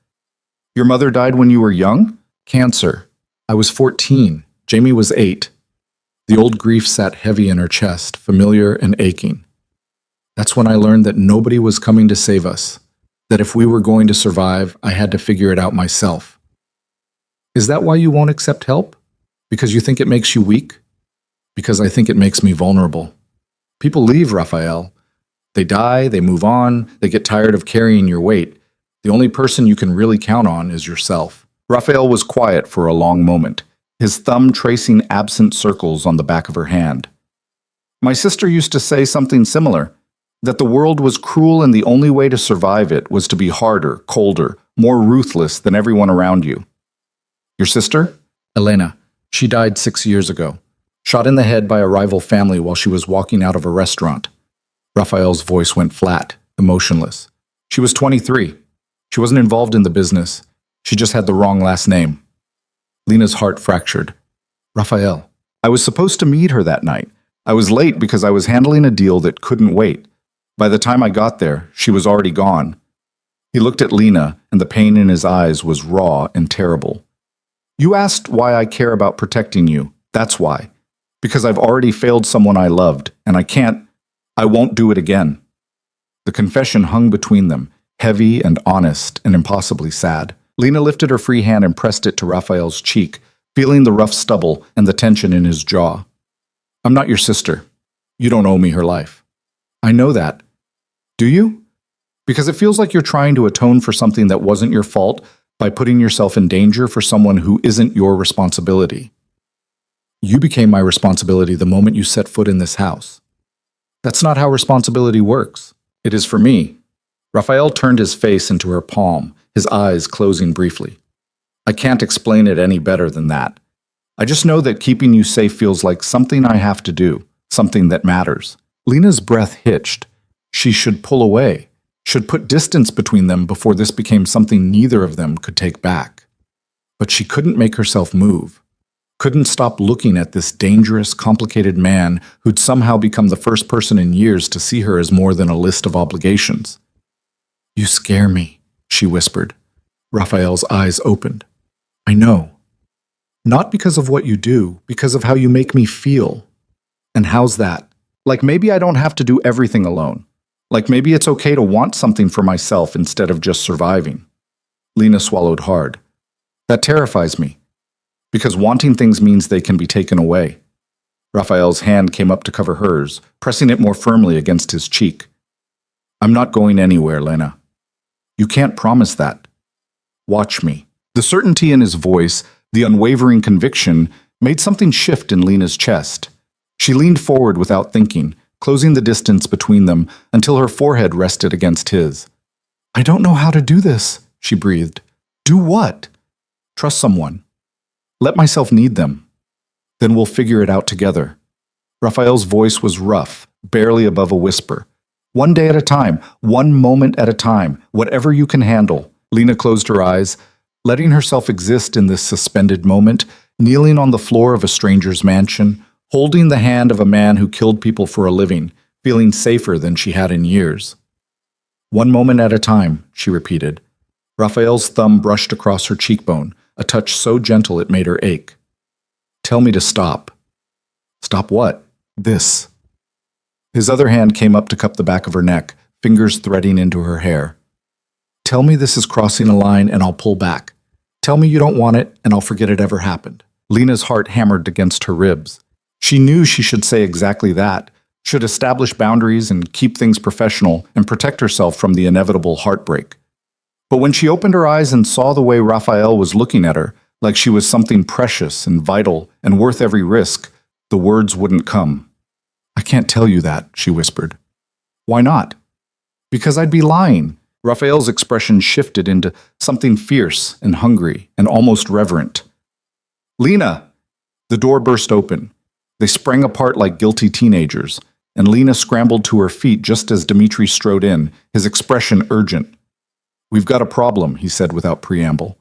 Your mother died when you were young? Cancer. I was 14. Jamie was 8. The old grief sat heavy in her chest, familiar and aching. That's when I learned that nobody was coming to save us, that if we were going to survive, I had to figure it out myself. Is that why you won't accept help? Because you think it makes you weak? Because I think it makes me vulnerable. People leave, Raphael. They die, they move on, they get tired of carrying your weight. The only person you can really count on is yourself. Raphael was quiet for a long moment, his thumb tracing absent circles on the back of her hand. My sister used to say something similar, that the world was cruel and the only way to survive it was to be harder, colder, more ruthless than everyone around you. Your sister? Elena. She died 6 years ago, shot in the head by a rival family while she was walking out of a restaurant. Raphael's voice went flat, emotionless. She was 23. She wasn't involved in the business. She just had the wrong last name. Lena's heart fractured. Raphael. I was supposed to meet her that night. I was late because I was handling a deal that couldn't wait. By the time I got there, she was already gone. He looked at Lena, and the pain in his eyes was raw and terrible. You asked why I care about protecting you. That's why. Because I've already failed someone I loved, and I won't do it again. The confession hung between them, heavy and honest and impossibly sad. Lena lifted her free hand and pressed it to Raphael's cheek, feeling the rough stubble and the tension in his jaw. I'm not your sister. You don't owe me her life. I know that. Do you? Because it feels like you're trying to atone for something that wasn't your fault by putting yourself in danger for someone who isn't your responsibility. You became my responsibility the moment you set foot in this house. That's not how responsibility works. It is for me. Raphael turned his face into her palm, his eyes closing briefly. I can't explain it any better than that. I just know that keeping you safe feels like something I have to do, something that matters. Lena's breath hitched. She should pull away, should put distance between them before this became something neither of them could take back. But she couldn't make herself move. Couldn't stop looking at this dangerous, complicated man who'd somehow become the first person in years to see her as more than a list of obligations. You scare me, she whispered. Raphael's eyes opened. I know. Not because of what you do, because of how you make me feel. And how's that? Like maybe I don't have to do everything alone. Like maybe it's okay to want something for myself instead of just surviving. Lena swallowed hard. That terrifies me. Because wanting things means they can be taken away. Raphael's hand came up to cover hers, pressing it more firmly against his cheek. I'm not going anywhere, Lena. You can't promise that. Watch me. The certainty in his voice, the unwavering conviction, made something shift in Lena's chest. She leaned forward without thinking, closing the distance between them until her forehead rested against his. I don't know how to do this, she breathed. Do what? Trust someone. Let myself need them. Then we'll figure it out together. Raphael's voice was rough, barely above a whisper. One day at a time, one moment at a time, whatever you can handle. Lena closed her eyes, letting herself exist in this suspended moment, kneeling on the floor of a stranger's mansion, holding the hand of a man who killed people for a living, feeling safer than she had in years. "One moment at a time," she repeated. Raphael's thumb brushed across her cheekbone, a touch so gentle it made her ache. "Tell me to stop." "Stop what?" "This." His other hand came up to cup the back of her neck, fingers threading into her hair. "Tell me this is crossing a line and I'll pull back. Tell me you don't want it and I'll forget it ever happened." Lena's heart hammered against her ribs. She knew she should say exactly that, should establish boundaries and keep things professional and protect herself from the inevitable heartbreak. But when she opened her eyes and saw the way Raphael was looking at her, like she was something precious and vital and worth every risk, the words wouldn't come. "I can't tell you that," she whispered. "Why not?" "Because I'd be lying." Raphael's expression shifted into something fierce and hungry and almost reverent. "Lena!" The door burst open. They sprang apart like guilty teenagers, and Lena scrambled to her feet just as Dmitri strode in, his expression urgent. "We've got a problem," he said without preamble.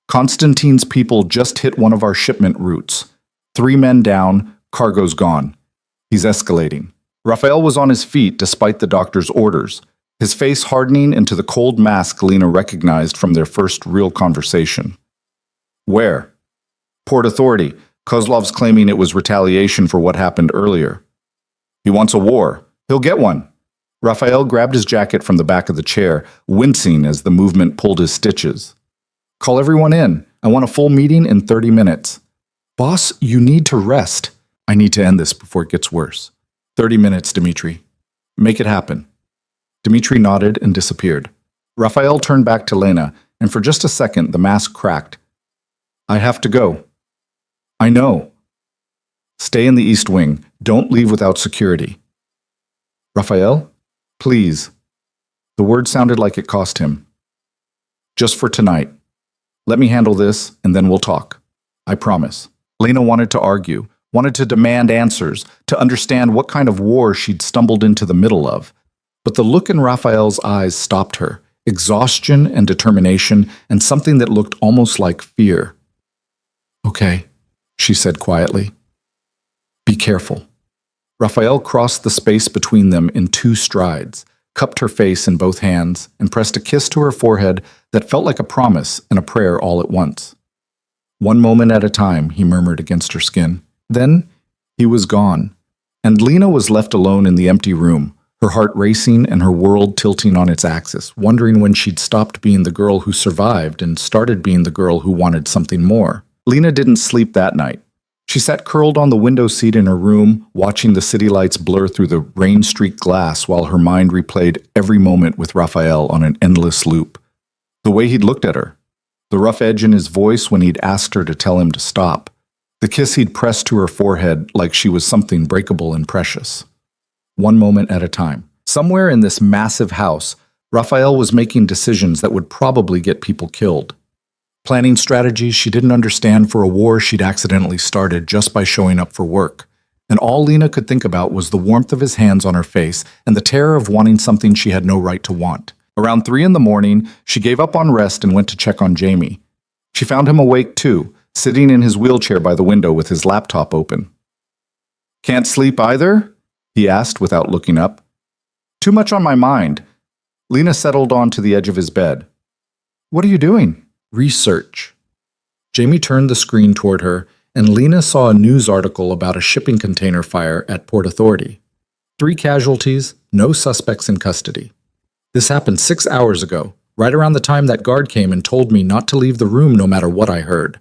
"Constantine's people just hit one of our shipment routes. 3 men down, cargo's gone. He's escalating." Raphael was on his feet despite the doctor's orders, his face hardening into the cold mask Lena recognized from their first real conversation. "Where?" "Port Authority. Kozlov's claiming it was retaliation for what happened earlier." "He wants a war. He'll get one." Raphael grabbed his jacket from the back of the chair, wincing as the movement pulled his stitches. "Call everyone in. I want a full meeting in 30 minutes. Boss, you need to rest. I need to end this before it gets worse. 30 minutes, Dmitri. Make it happen." Dmitri nodded and disappeared. Raphael turned back to Lena, and for just a second the mask cracked. "I have to go." "I know." "Stay in the East Wing. Don't leave without security." "Raphael? Please." The word sounded like it cost him. "Just for tonight. Let me handle this, and then we'll talk. I promise." Lena wanted to argue, wanted to demand answers, to understand what kind of war she'd stumbled into the middle of. But the look in Raphael's eyes stopped her, exhaustion and determination, and something that looked almost like fear. "Okay," she said quietly. "Be careful." Raphael crossed the space between them in 2 strides, cupped her face in both hands, and pressed a kiss to her forehead that felt like a promise and a prayer all at once. "One moment at a time," he murmured against her skin. Then he was gone, and Lena was left alone in the empty room, her heart racing and her world tilting on its axis, wondering when she'd stopped being the girl who survived and started being the girl who wanted something more. Lena didn't sleep that night. She sat curled on the window seat in her room, watching the city lights blur through the rain-streaked glass while her mind replayed every moment with Raphael on an endless loop. The way he'd looked at her, the rough edge in his voice when he'd asked her to tell him to stop, the kiss he'd pressed to her forehead like she was something breakable and precious. One moment at a time. Somewhere in this massive house, Raphael was making decisions that would probably get people killed. Planning strategies she didn't understand for a war she'd accidentally started just by showing up for work. And all Lena could think about was the warmth of his hands on her face and the terror of wanting something she had no right to want. Around 3 in the morning, she gave up on rest and went to check on Jamie. She found him awake too, sitting in his wheelchair by the window with his laptop open. "Can't sleep either?" he asked without looking up. "Too much on my mind." Lena settled onto the edge of his bed. "What are you doing?" "Research." Jamie turned the screen toward her, and Lena saw a news article about a shipping container fire at Port Authority. 3 casualties, no suspects in custody. This happened 6 hours ago, right around the time that guard came and told me not to leave the room no matter what I heard.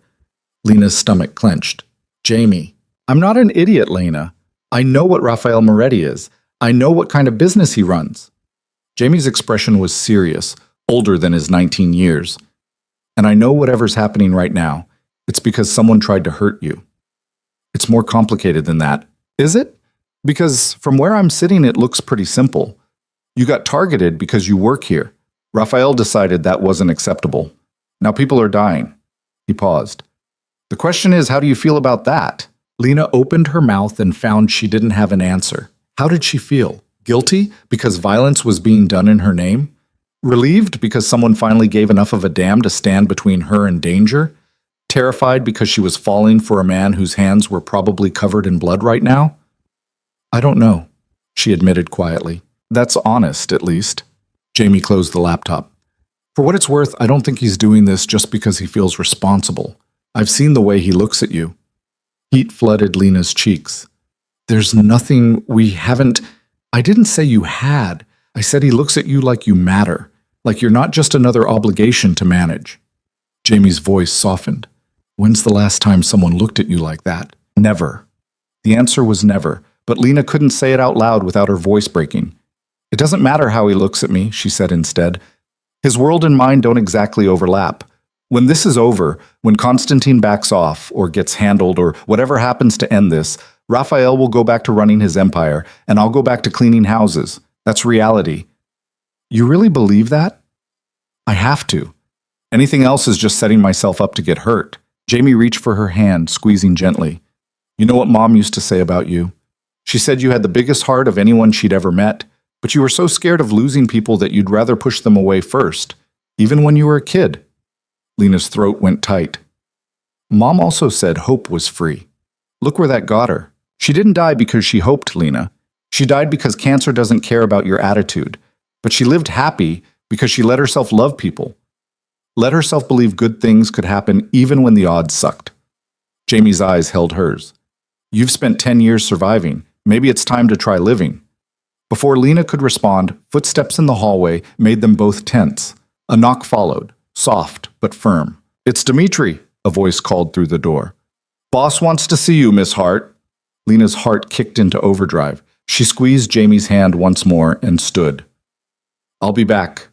Lena's stomach clenched. "Jamie." "I'm not an idiot, Lena. I know what Raphael Moretti is. I know what kind of business he runs." Jamie's expression was serious, older than his 19 years. "And I know whatever's happening right now, it's because someone tried to hurt you. It's more complicated than that." "Is it?" "Because from where I'm sitting, it looks pretty simple. You got targeted because you work here. Raphael decided that wasn't acceptable. Now people are dying." He paused. "The question is, how do you feel about that?" Lena opened her mouth and found she didn't have an answer. How did she feel? Guilty because violence was being done in her name? Relieved because someone finally gave enough of a damn to stand between her and danger? Terrified because she was falling for a man whose hands were probably covered in blood right now? I don't know, she admitted quietly. That's honest, at least. Jamie closed the laptop. For what it's worth, I don't think he's doing this just because he feels responsible. I've seen the way he looks at you. Heat flooded Lena's cheeks. There's nothing we haven't... I didn't say you had. I said he looks at you like you matter, like you're not just another obligation to manage. Jamie's voice softened. When's the last time someone looked at you like that? Never. The answer was never, but Lena couldn't say it out loud without her voice breaking. It doesn't matter how he looks at me, she said instead. His world and mine don't exactly overlap. When this is over, when Constantine backs off, or gets handled, or whatever happens to end this, Raphael will go back to running his empire, and I'll go back to cleaning houses. That's reality. You really believe that? I have to. Anything else is just setting myself up to get hurt. Jamie reached for her hand, squeezing gently. You know what Mom used to say about you? She said you had the biggest heart of anyone she'd ever met, but you were so scared of losing people that you'd rather push them away first, even when you were a kid. Lena's throat went tight. Mom also said hope was free. Look where that got her. She didn't die because she hoped, Lena. She died because cancer doesn't care about your attitude. But she lived happy because she let herself love people. Let herself believe good things could happen even when the odds sucked. Jamie's eyes held hers. You've spent 10 years surviving. Maybe it's time to try living. Before Lena could respond, footsteps in the hallway made them both tense. A knock followed, soft but firm. It's Dimitri, a voice called through the door. Boss wants to see you, Miss Hart. Lena's heart kicked into overdrive. She squeezed Jamie's hand once more and stood. I'll be back.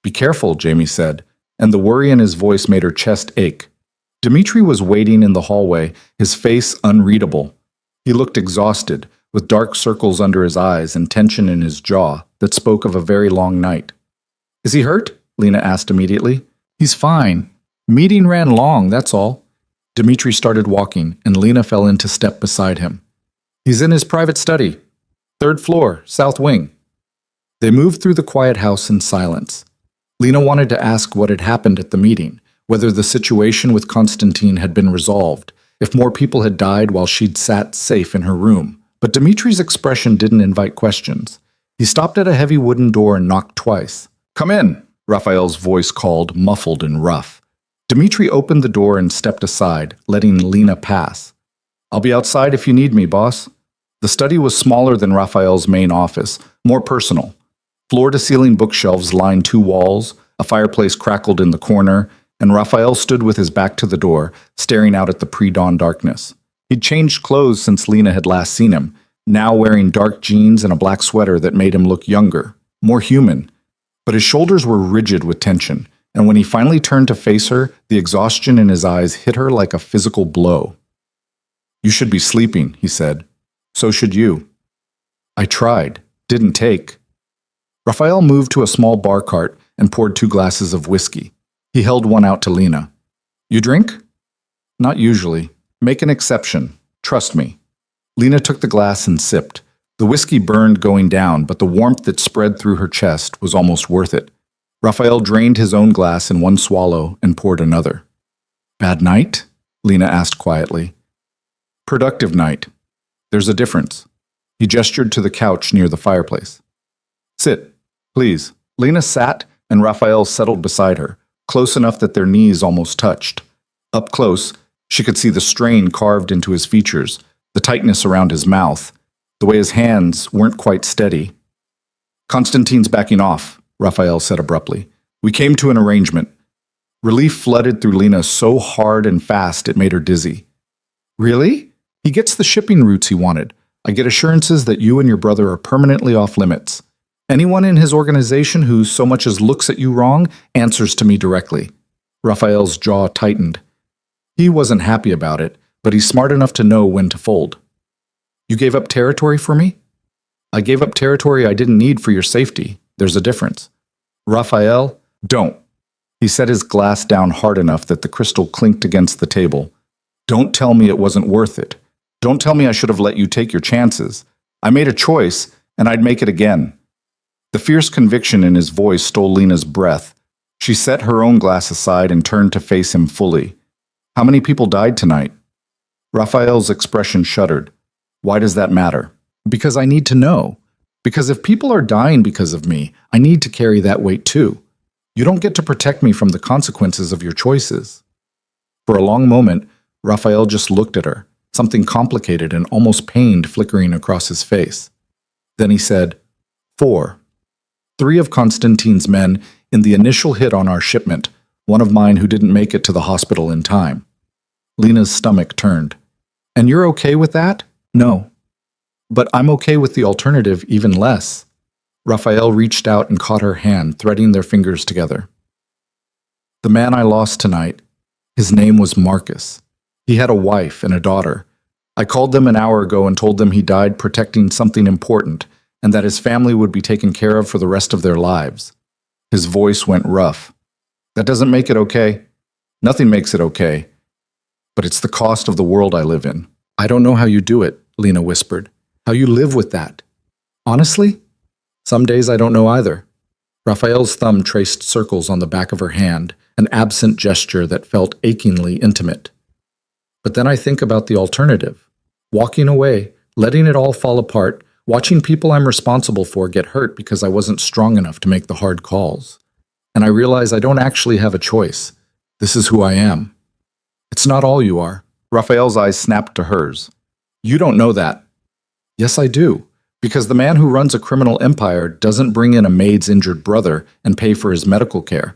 Be careful, Jamie said, and the worry in his voice made her chest ache. Dimitri was waiting in the hallway, his face unreadable. He looked exhausted, with dark circles under his eyes and tension in his jaw that spoke of a very long night. Is he hurt? Lena asked immediately. He's fine. Meeting ran long, that's all. Dimitri started walking, and Lena fell into step beside him. He's in his private study. 3rd floor, south wing. They moved through the quiet house in silence. Lena wanted to ask what had happened at the meeting, whether the situation with Constantine had been resolved, if more people had died while she'd sat safe in her room. But Dimitri's expression didn't invite questions. He stopped at a heavy wooden door and knocked twice. Come in, Raphael's voice called, muffled and rough. Dimitri opened the door and stepped aside, letting Lena pass. I'll be outside if you need me, boss. The study was smaller than Raphael's main office, more personal. Floor-to-ceiling bookshelves lined 2 walls, a fireplace crackled in the corner, and Raphael stood with his back to the door, staring out at the pre-dawn darkness. He'd changed clothes since Lena had last seen him, now wearing dark jeans and a black sweater that made him look younger, more human. But his shoulders were rigid with tension, and when he finally turned to face her, the exhaustion in his eyes hit her like a physical blow. You should be sleeping, he said. So should you. I tried. Didn't take. Raphael moved to a small bar cart and poured 2 glasses of whiskey. He held one out to Lena. You drink? Not usually. Make an exception. Trust me. Lena took the glass and sipped. The whiskey burned going down, but the warmth that spread through her chest was almost worth it. Raphael drained his own glass in one swallow and poured another. Bad night? Lena asked quietly. Productive night. There's a difference. He gestured to the couch near the fireplace. Sit, please. Lena sat, and Raphael settled beside her, close enough that their knees almost touched. Up close, she could see the strain carved into his features, the tightness around his mouth, the way his hands weren't quite steady. Constantine's backing off, Raphael said abruptly. We came to an arrangement. Relief flooded through Lena so hard and fast it made her dizzy. Really? He gets the shipping routes he wanted. I get assurances that you and your brother are permanently off limits. Anyone in his organization who so much as looks at you wrong answers to me directly. Raphael's jaw tightened. He wasn't happy about it, but he's smart enough to know when to fold. You gave up territory for me? I gave up territory I didn't need for your safety. There's a difference. Raphael, don't. He set his glass down hard enough that the crystal clinked against the table. Don't tell me it wasn't worth it. Don't tell me I should have let you take your chances. I made a choice, and I'd make it again. The fierce conviction in his voice stole Lena's breath. She set her own glass aside and turned to face him fully. How many people died tonight? Raphael's expression shuddered. Why does that matter? Because I need to know. Because if people are dying because of me, I need to carry that weight too. You don't get to protect me from the consequences of your choices. For a long moment, Raphael just looked at her, something complicated and almost pained flickering across his face. Then he said, 4. 3 of Constantine's men in the initial hit on our shipment, one of mine who didn't make it to the hospital in time. Lena's stomach turned. And you're okay with that? No. But I'm okay with the alternative even less. Raphael reached out and caught her hand, threading their fingers together. The man I lost tonight, his name was Marcus. He had a wife and a daughter. I called them an hour ago and told them he died protecting something important and that his family would be taken care of for the rest of their lives. His voice went rough. That doesn't make it okay. Nothing makes it okay. But it's the cost of the world I live in. I don't know how you do it, Lena whispered. How you live with that. Honestly, some days I don't know either. Raphael's thumb traced circles on the back of her hand, an absent gesture that felt achingly intimate. But then I think about the alternative. Walking away, letting it all fall apart, watching people I'm responsible for get hurt because I wasn't strong enough to make the hard calls. And I realize I don't actually have a choice. This is who I am. It's not all you are. Raphael's eyes snapped to hers. You don't know that. Yes, I do. Because the man who runs a criminal empire doesn't bring in a maid's injured brother and pay for his medical care.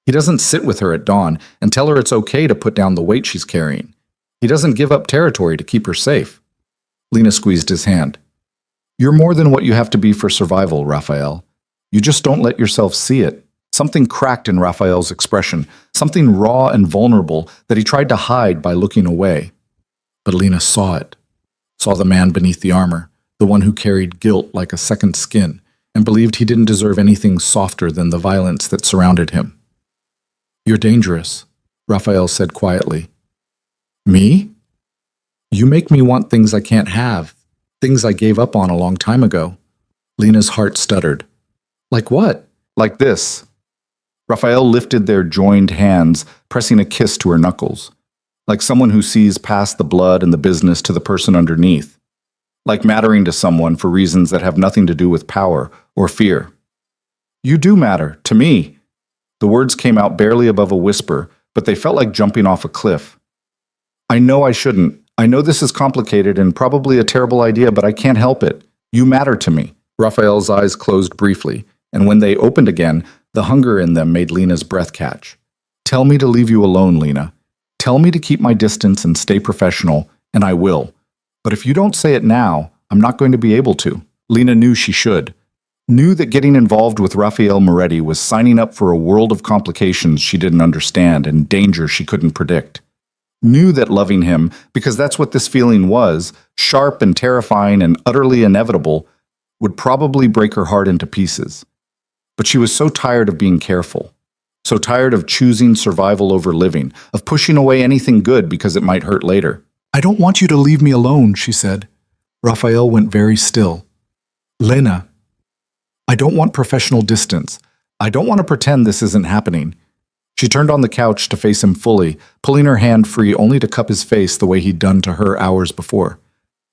He doesn't sit with her at dawn and tell her it's okay to put down the weight she's carrying. He doesn't give up territory to keep her safe. Lena squeezed his hand. You're more than what you have to be for survival, Raphael. You just don't let yourself see it. Something cracked in Raphael's expression, something raw and vulnerable that he tried to hide by looking away. But Lena saw it, saw the man beneath the armor, the one who carried guilt like a second skin, and believed he didn't deserve anything softer than the violence that surrounded him. You're dangerous, Raphael said quietly. Me? You make me want things I can't have, things I gave up on a long time ago. Lena's heart stuttered. Like what? Like this. Raphael lifted their joined hands, pressing a kiss to her knuckles. Like someone who sees past the blood and the business to the person underneath. Like mattering to someone for reasons that have nothing to do with power or fear. You do matter, to me. The words came out barely above a whisper, but they felt like jumping off a cliff. I know I shouldn't. I know this is complicated and probably a terrible idea, but I can't help it. You matter to me. Raphael's eyes closed briefly, and when they opened again, the hunger in them made Lena's breath catch. Tell me to leave you alone, Lena. Tell me to keep my distance and stay professional, and I will. But if you don't say it now, I'm not going to be able to. Lena knew she should. Knew that getting involved with Raphael Moretti was signing up for a world of complications she didn't understand and danger she couldn't predict. Knew that loving him, because that's what this feeling was, sharp and terrifying and utterly inevitable, would probably break her heart into pieces. But she was so tired of being careful, so tired of choosing survival over living, of pushing away anything good because it might hurt later. I don't want you to leave me alone, she said. Raphael went very still. Lena, I don't want professional distance. I don't want to pretend this isn't happening. She turned on the couch to face him fully, pulling her hand free only to cup his face the way he'd done to her hours before.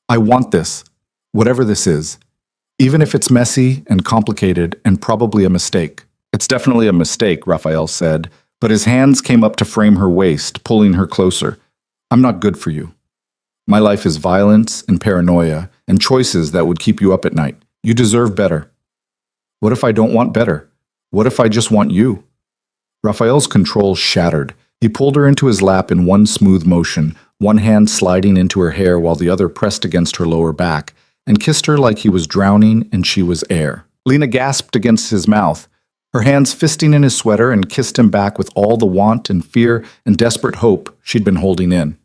I want this, whatever this is. Even if it's messy and complicated and probably a mistake. It's definitely a mistake, Raphael said, but his hands came up to frame her waist, pulling her closer. I'm not good for you. My life is violence and paranoia and choices that would keep you up at night. You deserve better. What if I don't want better? What if I just want you? Raphael's control shattered. He pulled her into his lap in one smooth motion, one hand sliding into her hair while the other pressed against her lower back, and kissed her like he was drowning and she was air. Lena gasped against his mouth, her hands fisting in his sweater, and kissed him back with all the want and fear and desperate hope she'd been holding in.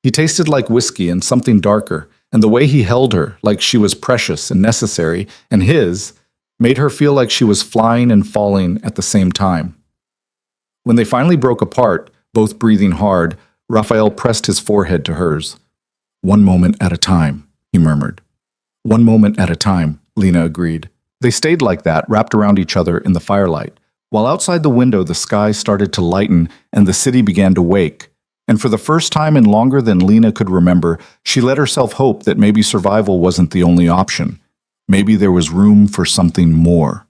He tasted like whiskey and something darker, and the way he held her, like she was precious and necessary, and his, made her feel like she was flying and falling at the same time. When they finally broke apart, both breathing hard, Raphael pressed his forehead to hers. One moment at a time, he murmured. One moment at a time, Lena agreed. They stayed like that, wrapped around each other in the firelight, while outside the window the sky started to lighten and the city began to wake, And for the first time in longer than Lena could remember, she let herself hope that maybe survival wasn't the only option. Maybe there was room for something more.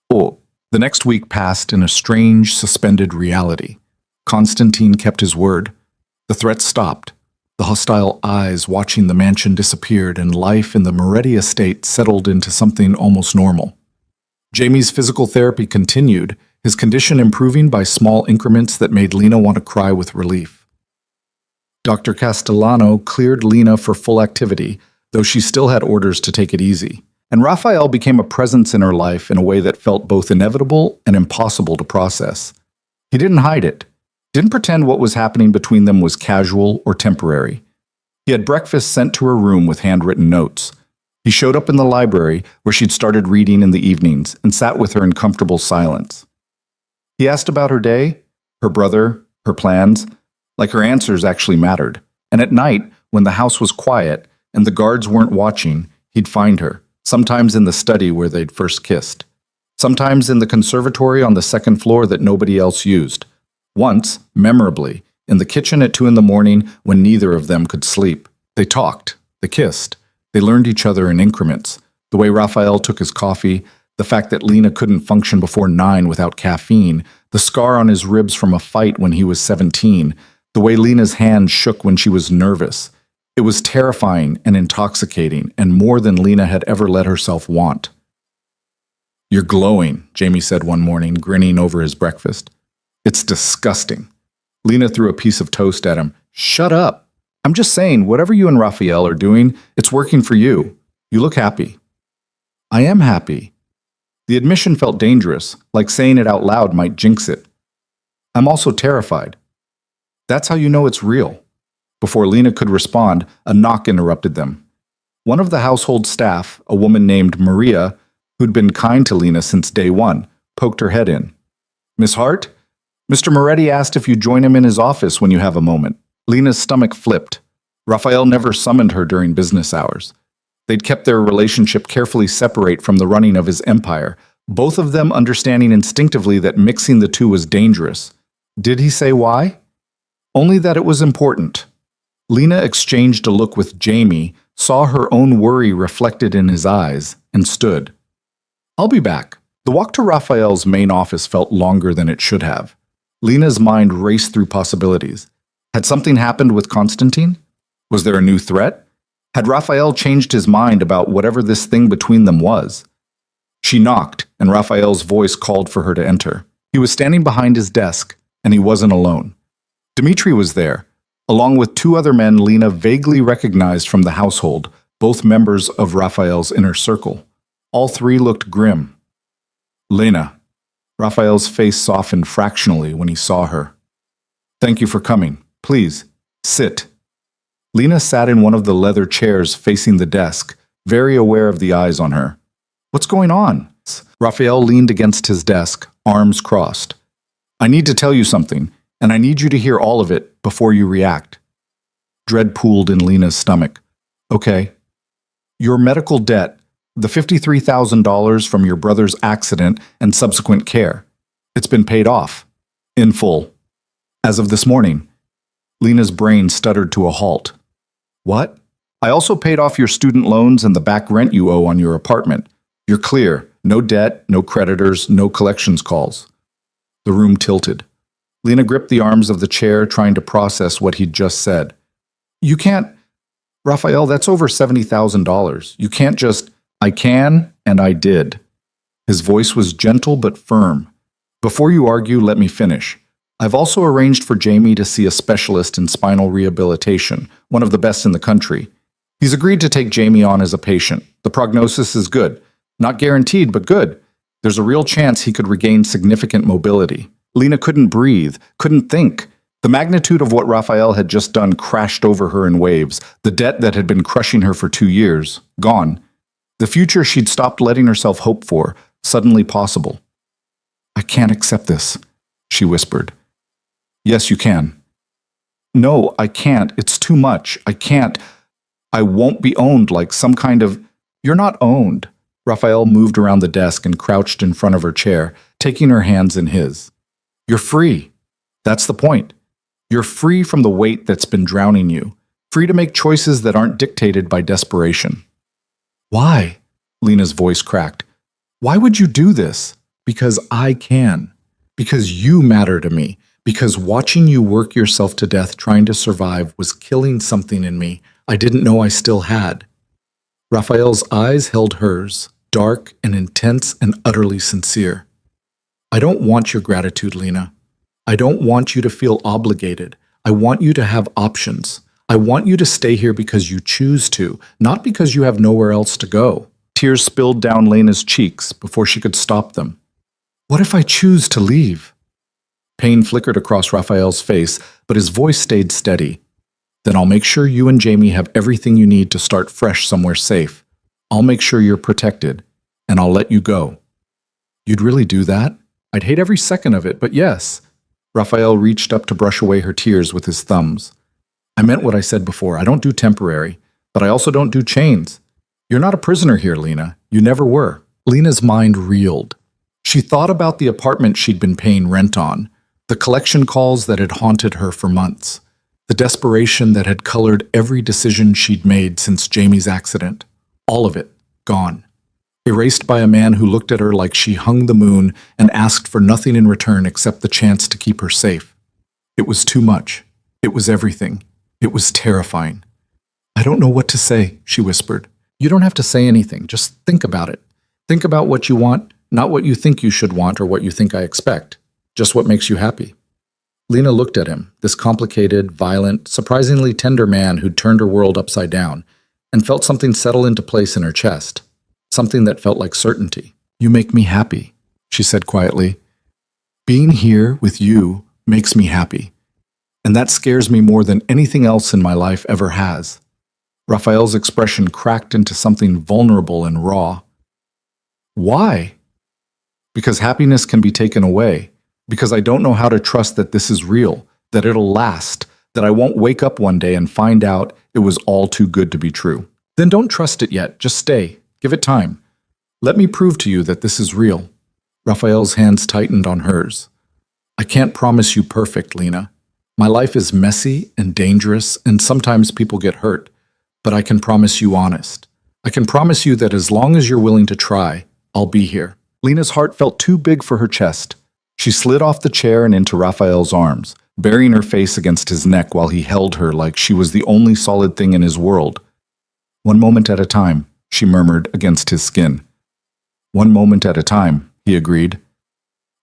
Oh, the next week passed in a strange, suspended reality. Constantine kept his word. The threat stopped. The hostile eyes watching the mansion disappeared, and life in the Moretti estate settled into something almost normal. Jamie's physical therapy continued, his condition improving by small increments that made Lena want to cry with relief. Dr. Castellano cleared Lena for full activity, though she still had orders to take it easy. And Raphael became a presence in her life in a way that felt both inevitable and impossible to process. He didn't hide it, didn't pretend what was happening between them was casual or temporary. He had breakfast sent to her room with handwritten notes. He showed up in the library, where she'd started reading in the evenings, and sat with her in comfortable silence. He asked about her day, her brother, her plans, like her answers actually mattered. And at night, when the house was quiet and the guards weren't watching, he'd find her, sometimes in the study where they'd first kissed, sometimes in the conservatory on the second floor that nobody else used, once, memorably, in the kitchen at 2 a.m. when neither of them could sleep. They talked, they kissed, they learned each other in increments, the way Raphael took his coffee, the fact that Lena couldn't function before 9 without caffeine, the scar on his ribs from a fight when he was 17, the way Lena's hand shook when she was nervous. It was terrifying and intoxicating, and more than Lena had ever let herself want. "You're glowing," Jamie said one morning, grinning over his breakfast. "It's disgusting." Lena threw a piece of toast at him. "Shut up. I'm just saying, whatever you and Raphael are doing, it's working for you. You look happy." "I am happy." The admission felt dangerous, like saying it out loud might jinx it. "I'm also terrified." "That's how you know it's real." Before Lena could respond, a knock interrupted them. One of the household staff, a woman named Maria, who'd been kind to Lena since day one, poked her head in. "Miss Hart? Mr. Moretti asked if you'd join him in his office when you have a moment." Lena's stomach flipped. Raphael never summoned her during business hours. They'd kept their relationship carefully separate from the running of his empire, both of them understanding instinctively that mixing the two was dangerous. Did he say why? Only that it was important. Lena exchanged a look with Jamie, saw her own worry reflected in his eyes, and stood. "I'll be back." The walk to Raphael's main office felt longer than it should have. Lena's mind raced through possibilities. Had something happened with Constantine? Was there a new threat? Had Raphael changed his mind about whatever this thing between them was? She knocked, and Raphael's voice called for her to enter. He was standing behind his desk, and he wasn't alone. Dmitri was there, along with 2 other men Lena vaguely recognized from the household, both members of Raphael's inner circle. All 3 looked grim. "Lena." Raphael's face softened fractionally when he saw her. "Thank you for coming. Please, sit." Lena sat in one of the leather chairs facing the desk, very aware of the eyes on her. "What's going on?" Raphael leaned against his desk, arms crossed. "I need to tell you something, and I need you to hear all of it before you react." Dread pooled in Lena's stomach. "Okay. Your medical debt, the $53,000 from your brother's accident and subsequent care, it's been paid off. In full. As of this morning." Lena's brain stuttered to a halt. "What?" "I also paid off your student loans and the back rent you owe on your apartment. You're clear. No debt, no creditors, no collections calls." The room tilted. Lena gripped the arms of the chair, trying to process what he'd just said. "You can't... Raphael, that's over $70,000. You can't just..." "I can, and I did." His voice was gentle but firm. "Before you argue, let me finish. I've also arranged for Jamie to see a specialist in spinal rehabilitation, one of the best in the country. He's agreed to take Jamie on as a patient. The prognosis is good. Not guaranteed, but good. There's a real chance he could regain significant mobility." Lena couldn't breathe, couldn't think. The magnitude of what Raphael had just done crashed over her in waves, the debt that had been crushing her for 2 years, gone. The future she'd stopped letting herself hope for, suddenly possible. "I can't accept this," she whispered. "Yes, you can." "No, I can't. It's too much. I can't. I won't be owned like some kind of..." "You're not owned." Raphael moved around the desk and crouched in front of her chair, taking her hands in his. "You're free. That's the point. You're free from the weight that's been drowning you, free to make choices that aren't dictated by desperation. Why? Lena's voice cracked. Why would you do this? Because I can. Because you matter to me. Because watching you work yourself to death trying to survive was killing something in me I didn't know I still had. Raphael's eyes held hers, dark and intense and utterly sincere. I don't want your gratitude, Lena. I don't want you to feel obligated. I want you to have options. I want you to stay here because you choose to, not because you have nowhere else to go. Tears spilled down Lena's cheeks before she could stop them. What if I choose to leave? Pain flickered across Raphael's face, but his voice stayed steady. Then I'll make sure you and Jamie have everything you need to start fresh somewhere safe. I'll make sure you're protected, and I'll let you go. You'd really do that? I'd hate every second of it, but yes. Raphael reached up to brush away her tears with his thumbs. I meant what I said before. I don't do temporary, but I also don't do chains. You're not a prisoner here, Lena. You never were. Lena's mind reeled. She thought about the apartment she'd been paying rent on, the collection calls that had haunted her for months, the desperation that had colored every decision she'd made since Jamie's accident. All of it, gone. Erased by a man who looked at her like she hung the moon and asked for nothing in return except the chance to keep her safe. It was too much. It was everything. It was terrifying. I don't know what to say, she whispered. You don't have to say anything. Just think about it. Think about what you want, not what you think you should want or what you think I expect. Just what makes you happy. Lena looked at him, this complicated, violent, surprisingly tender man who'd turned her world upside down, and felt something settle into place in her chest. Something that felt like certainty. You make me happy, she said quietly. Being here with you makes me happy. And that scares me more than anything else in my life ever has. Raphael's expression cracked into something vulnerable and raw. Why? Because happiness can be taken away. Because I don't know how to trust that this is real, that it'll last, that I won't wake up one day and find out it was all too good to be true. Then don't trust it yet. Just stay. Give it time. Let me prove to you that this is real. Raphael's hands tightened on hers. I can't promise you perfect, Lena. My life is messy and dangerous, and sometimes people get hurt. But I can promise you honest. I can promise you that as long as you're willing to try, I'll be here. Lena's heart felt too big for her chest. She slid off the chair and into Raphael's arms, burying her face against his neck while he held her like she was the only solid thing in his world. One moment at a time, she murmured against his skin. One moment at a time, he agreed.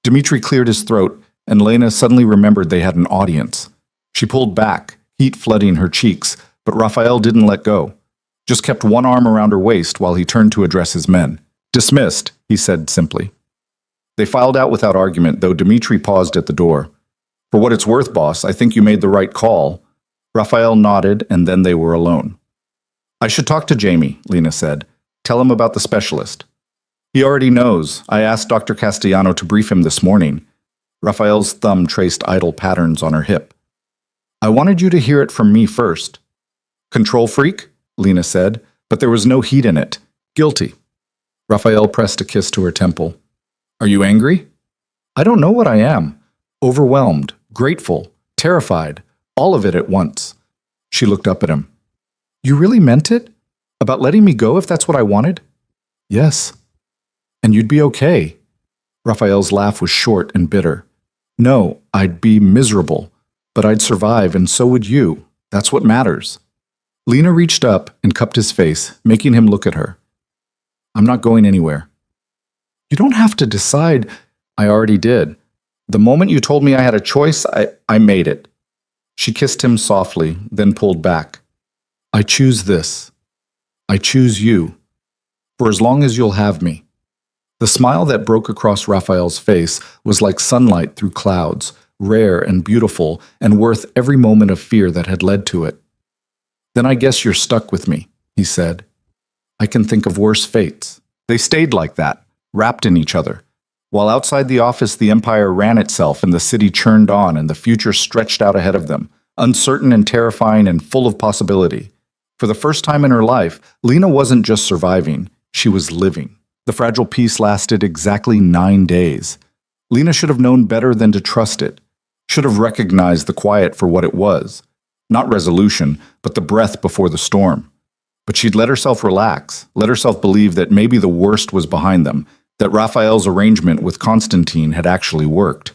Dmitri cleared his throat, and Lena suddenly remembered they had an audience. She pulled back, heat flooding her cheeks, but Raphael didn't let go. Just kept one arm around her waist while he turned to address his men. Dismissed, he said simply. They filed out without argument, though Dmitri paused at the door. For what it's worth, boss, I think you made the right call. Raphael nodded, and then they were alone. I should talk to Jamie, Lena said. Tell him about the specialist. He already knows. I asked Dr. Castellano to brief him this morning. Raphael's thumb traced idle patterns on her hip. I wanted you to hear it from me first. Control freak, Lena said, but there was no heat in it. Guilty. Raphael pressed a kiss to her temple. Are you angry? I don't know what I am. Overwhelmed, grateful, terrified, all of it at once. She looked up at him. You really meant it? About letting me go if that's what I wanted? Yes. And you'd be okay. Raphael's laugh was short and bitter. No, I'd be miserable, but I'd survive, and so would you. That's what matters. Lena reached up and cupped his face, making him look at her. I'm not going anywhere. You don't have to decide. I already did. The moment you told me I had a choice, I made it. She kissed him softly, then pulled back. I choose this. I choose you. For as long as you'll have me. The smile that broke across Raphael's face was like sunlight through clouds, rare and beautiful, and worth every moment of fear that had led to it. Then I guess you're stuck with me, he said. I can think of worse fates. They stayed like that, wrapped in each other. While outside the office, the empire ran itself and the city churned on and the future stretched out ahead of them, uncertain and terrifying and full of possibility. For the first time in her life, Lena wasn't just surviving, she was living. The fragile peace lasted exactly 9 days. Lena should have known better than to trust it. should have recognized the quiet for what it was. Not resolution, but the breath before the storm. But she'd let herself relax, let herself believe that maybe the worst was behind them, that Raphael's arrangement with Constantine had actually worked.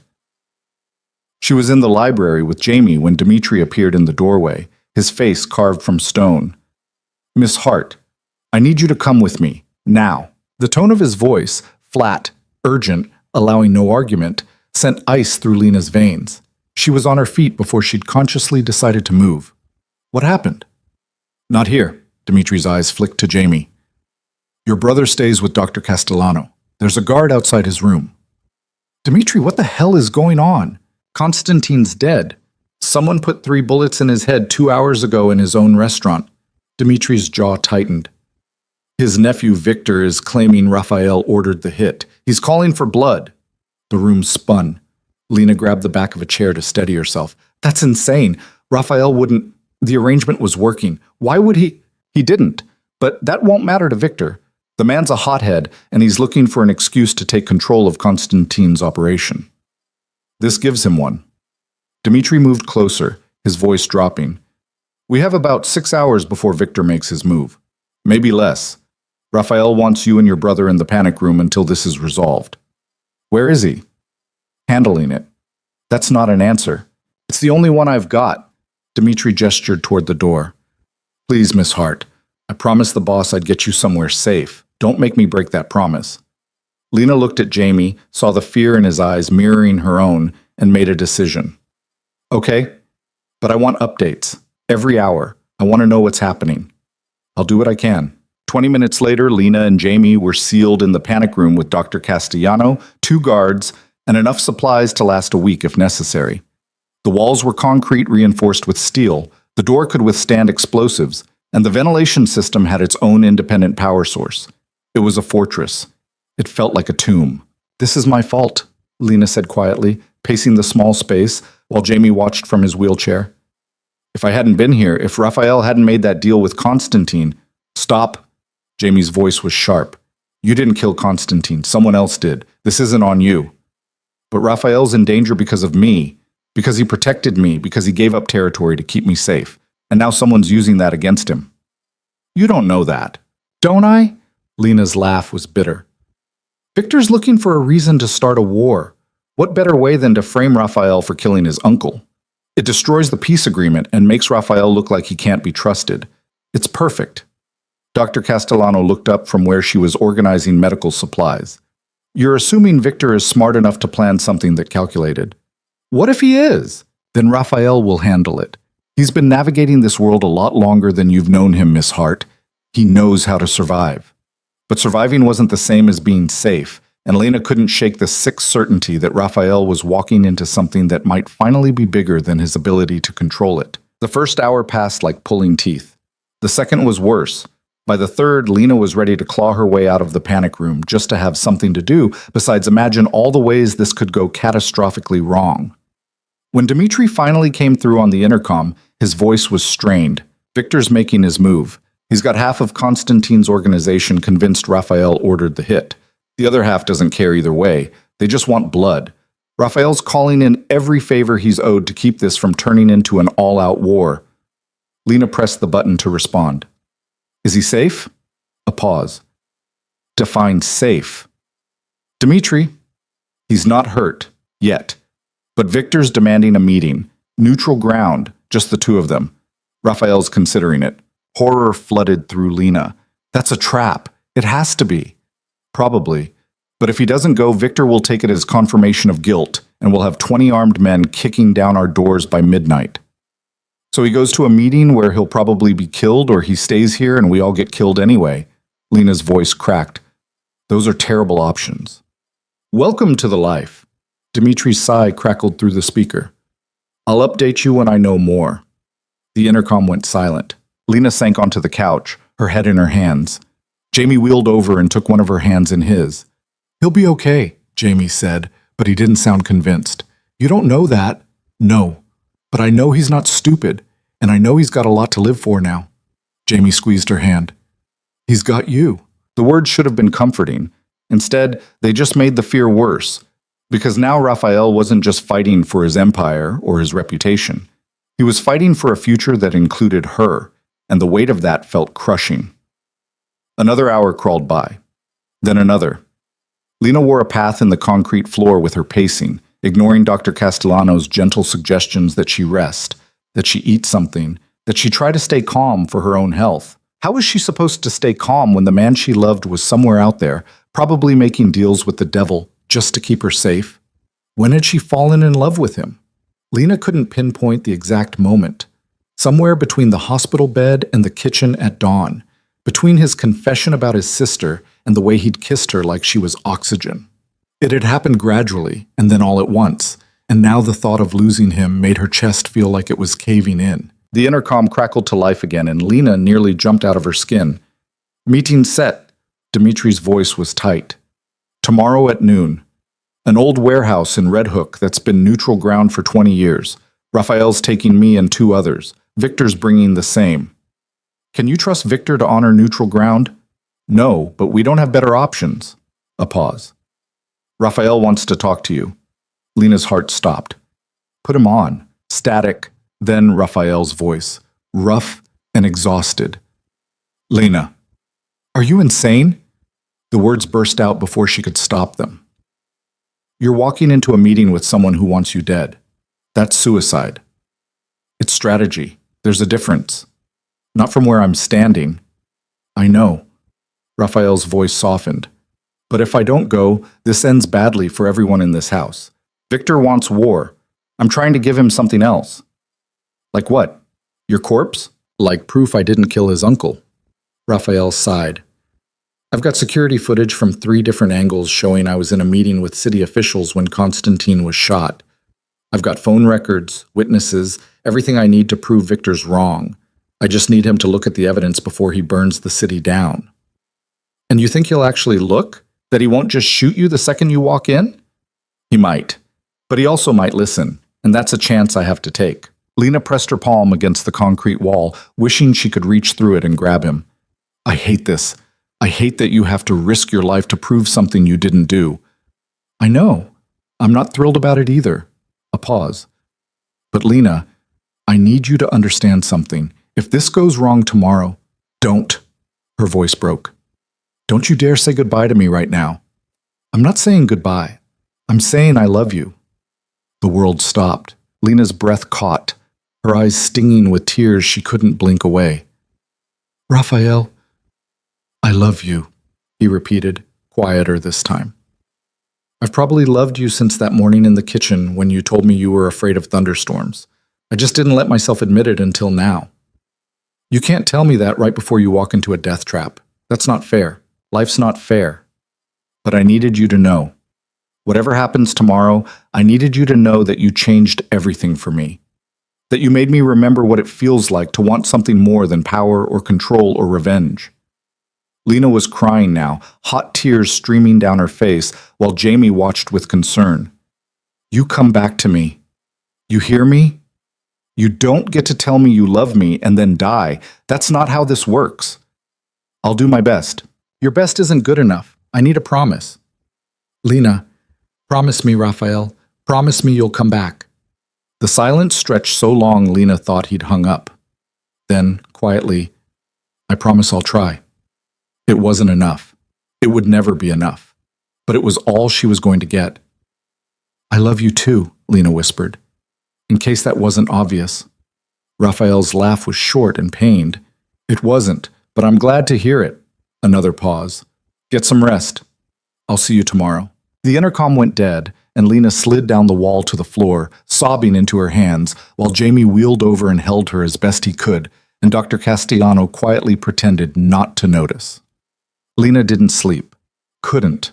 She was in the library with Jamie when Dmitri appeared in the doorway, his face carved from stone. "Miss Hart, I need you to come with me, now." The tone of his voice, flat, urgent, allowing no argument, sent ice through Lena's veins. She was on her feet before she'd consciously decided to move. "What happened?" "Not here." Dimitri's eyes flicked to Jamie. "Your brother stays with Dr. Castellano. There's a guard outside his room." "Dmitri, what the hell is going on? Constantine's dead. Someone put 3 bullets in his head 2 hours ago in his own restaurant." Dimitri's jaw tightened. "His nephew Victor is claiming Raphael ordered the hit. He's calling for blood." The room spun. Lena grabbed the back of a chair to steady herself. "That's insane. Raphael wouldn't. The arrangement was working. Why would he? He didn't. But that won't matter to Victor. The man's a hothead, and he's looking for an excuse to take control of Constantine's operation. This gives him one." Dmitri moved closer, his voice dropping. "We have about 6 hours before Victor makes his move. Maybe less. Raphael wants you and your brother in the panic room until this is resolved." "Where is he?" "Handling it." "That's not an answer. It's the only one I've got." Dmitri gestured toward the door. "Please, Miss Hart, I promised the boss I'd get you somewhere safe. Don't make me break that promise." Lena looked at Jamie, saw the fear in his eyes mirroring her own, and made a decision. "Okay, but I want updates. Every hour. I want to know what's happening. I'll do what I can." 20 minutes later, Lena and Jamie were sealed in the panic room with Dr. Castellano, 2 guards, and enough supplies to last a week if necessary. The walls were concrete reinforced with steel, the door could withstand explosives, and the ventilation system had its own independent power source. It was a fortress. It felt like a tomb. "This is my fault," Lena said quietly, pacing the small space while Jamie watched from his wheelchair. "If I hadn't been here, if Raphael hadn't made that deal with Constantine—" "Stop." Jamie's voice was sharp. "You didn't kill Constantine. Someone else did. This isn't on you. But Raphael's in danger because of me, because he protected me, because he gave up territory to keep me safe. And now someone's using that against him." "You don't know that." "Don't I?" Lena's laugh was bitter. "Victor's looking for a reason to start a war. What better way than to frame Raphael for killing his uncle? It destroys the peace agreement and makes Raphael look like he can't be trusted. It's perfect." Dr. Castellano looked up from where she was organizing medical supplies. "You're assuming Victor is smart enough to plan something that calculated. What if he is? Then Raphael will handle it. He's been navigating this world a lot longer than you've known him, Miss Hart. He knows how to survive." But surviving wasn't the same as being safe, and Lena couldn't shake the sick certainty that Raphael was walking into something that might finally be bigger than his ability to control it. The first hour passed like pulling teeth. The second was worse. By the third, Lena was ready to claw her way out of the panic room just to have something to do besides imagine all the ways this could go catastrophically wrong. When Dmitri finally came through on the intercom, his voice was strained. "Victor's making his move. He's got half of Constantine's organization convinced Raphael ordered the hit. The other half doesn't care either way. They just want blood. Raphael's calling in every favor he's owed to keep this from turning into an all-out war." Lena pressed the button to respond. "Is he safe?" A pause. "Define safe." "Dmitri, he's not hurt. Yet. But Victor's demanding a meeting. Neutral ground, just the 2 of them. Raphael's considering it." Horror flooded through Lena. "That's a trap. It has to be." "Probably. But if he doesn't go, Victor will take it as confirmation of guilt, and we'll have 20 armed men kicking down our doors by midnight." "So he goes to a meeting where he'll probably be killed, or he stays here and we all get killed anyway?" Lena's voice cracked. "Those are terrible options." "Welcome to the life." Dimitri's sigh crackled through the speaker. "I'll update you when I know more." The intercom went silent. Lena sank onto the couch, her head in her hands. Jamie wheeled over and took one of her hands in his. "He'll be okay," Jamie said, but he didn't sound convinced. "You don't know that." "No. But I know he's not stupid, and I know he's got a lot to live for now." Jamie squeezed her hand. "He's got you." The words should have been comforting. Instead, they just made the fear worse. Because now Raphael wasn't just fighting for his empire or his reputation. He was fighting for a future that included her, and the weight of that felt crushing. Another hour crawled by. Then another. Lena wore a path in the concrete floor with her pacing, ignoring Dr. Castellano's gentle suggestions that she rest, that she eat something, that she try to stay calm for her own health. How was she supposed to stay calm when the man she loved was somewhere out there, probably making deals with the devil just to keep her safe? When had she fallen in love with him? Lena couldn't pinpoint the exact moment. Somewhere between the hospital bed and the kitchen at dawn, between his confession about his sister and the way he'd kissed her like she was oxygen. It had happened gradually, and then all at once, and now the thought of losing him made her chest feel like it was caving in. The intercom crackled to life again, and Lena nearly jumped out of her skin. Meeting set. Dimitri's voice was tight. Tomorrow at noon. An old warehouse in Red Hook that's been neutral ground for 20 years. Raphael's taking me and 2 others. Victor's bringing the same. Can you trust Victor to honor neutral ground? No, but we don't have better options. A pause. Raphael wants to talk to you. Lena's heart stopped. Put him on. Static. Then Raphael's voice, rough and exhausted. Lena, are you insane? The words burst out before she could stop them. You're walking into a meeting with someone who wants you dead. That's suicide. It's strategy. There's a difference. Not from where I'm standing. I know. Raphael's voice softened. But if I don't go, this ends badly for everyone in this house. Victor wants war. I'm trying to give him something else. Like what? Your corpse? Like proof I didn't kill his uncle. Raphael sighed. I've got security footage from 3 different angles showing I was in a meeting with city officials when Constantine was shot. I've got phone records, witnesses, everything I need to prove Victor's wrong. I just need him to look at the evidence before he burns the city down. And you think he'll actually look? That he won't just shoot you the second you walk in? He might. But he also might listen, and that's a chance I have to take. Lena pressed her palm against the concrete wall, wishing she could reach through it and grab him. I hate this. I hate that you have to risk your life to prove something you didn't do. I know. I'm not thrilled about it either. A pause. But Lena, I need you to understand something. If this goes wrong tomorrow, don't. Her voice broke. Don't you dare say goodbye to me right now. I'm not saying goodbye. I'm saying I love you. The world stopped. Lena's breath caught, her eyes stinging with tears she couldn't blink away. Raphael, I love you, he repeated, quieter this time. I've probably loved you since that morning in the kitchen when you told me you were afraid of thunderstorms. I just didn't let myself admit it until now. You can't tell me that right before you walk into a death trap. That's not fair. Life's not fair. But I needed you to know. Whatever happens tomorrow, I needed you to know that you changed everything for me. That you made me remember what it feels like to want something more than power or control or revenge. Lena was crying now, hot tears streaming down her face, while Jamie watched with concern. You come back to me. You hear me? You don't get to tell me you love me and then die. That's not how this works. I'll do my best. Your best isn't good enough. I need a promise. Lena, promise me, Raphael. Promise me you'll come back. The silence stretched so long Lena thought he'd hung up. Then, quietly, I promise I'll try. It wasn't enough. It would never be enough. But it was all she was going to get. I love you too, Lena whispered. In case that wasn't obvious. Raphael's laugh was short and pained. It wasn't, but I'm glad to hear it. Another pause. Get some rest. I'll see you tomorrow. The intercom went dead, and Lena slid down the wall to the floor, sobbing into her hands, while Jamie wheeled over and held her as best he could, and Dr. Castellano quietly pretended not to notice. Lena didn't sleep. Couldn't.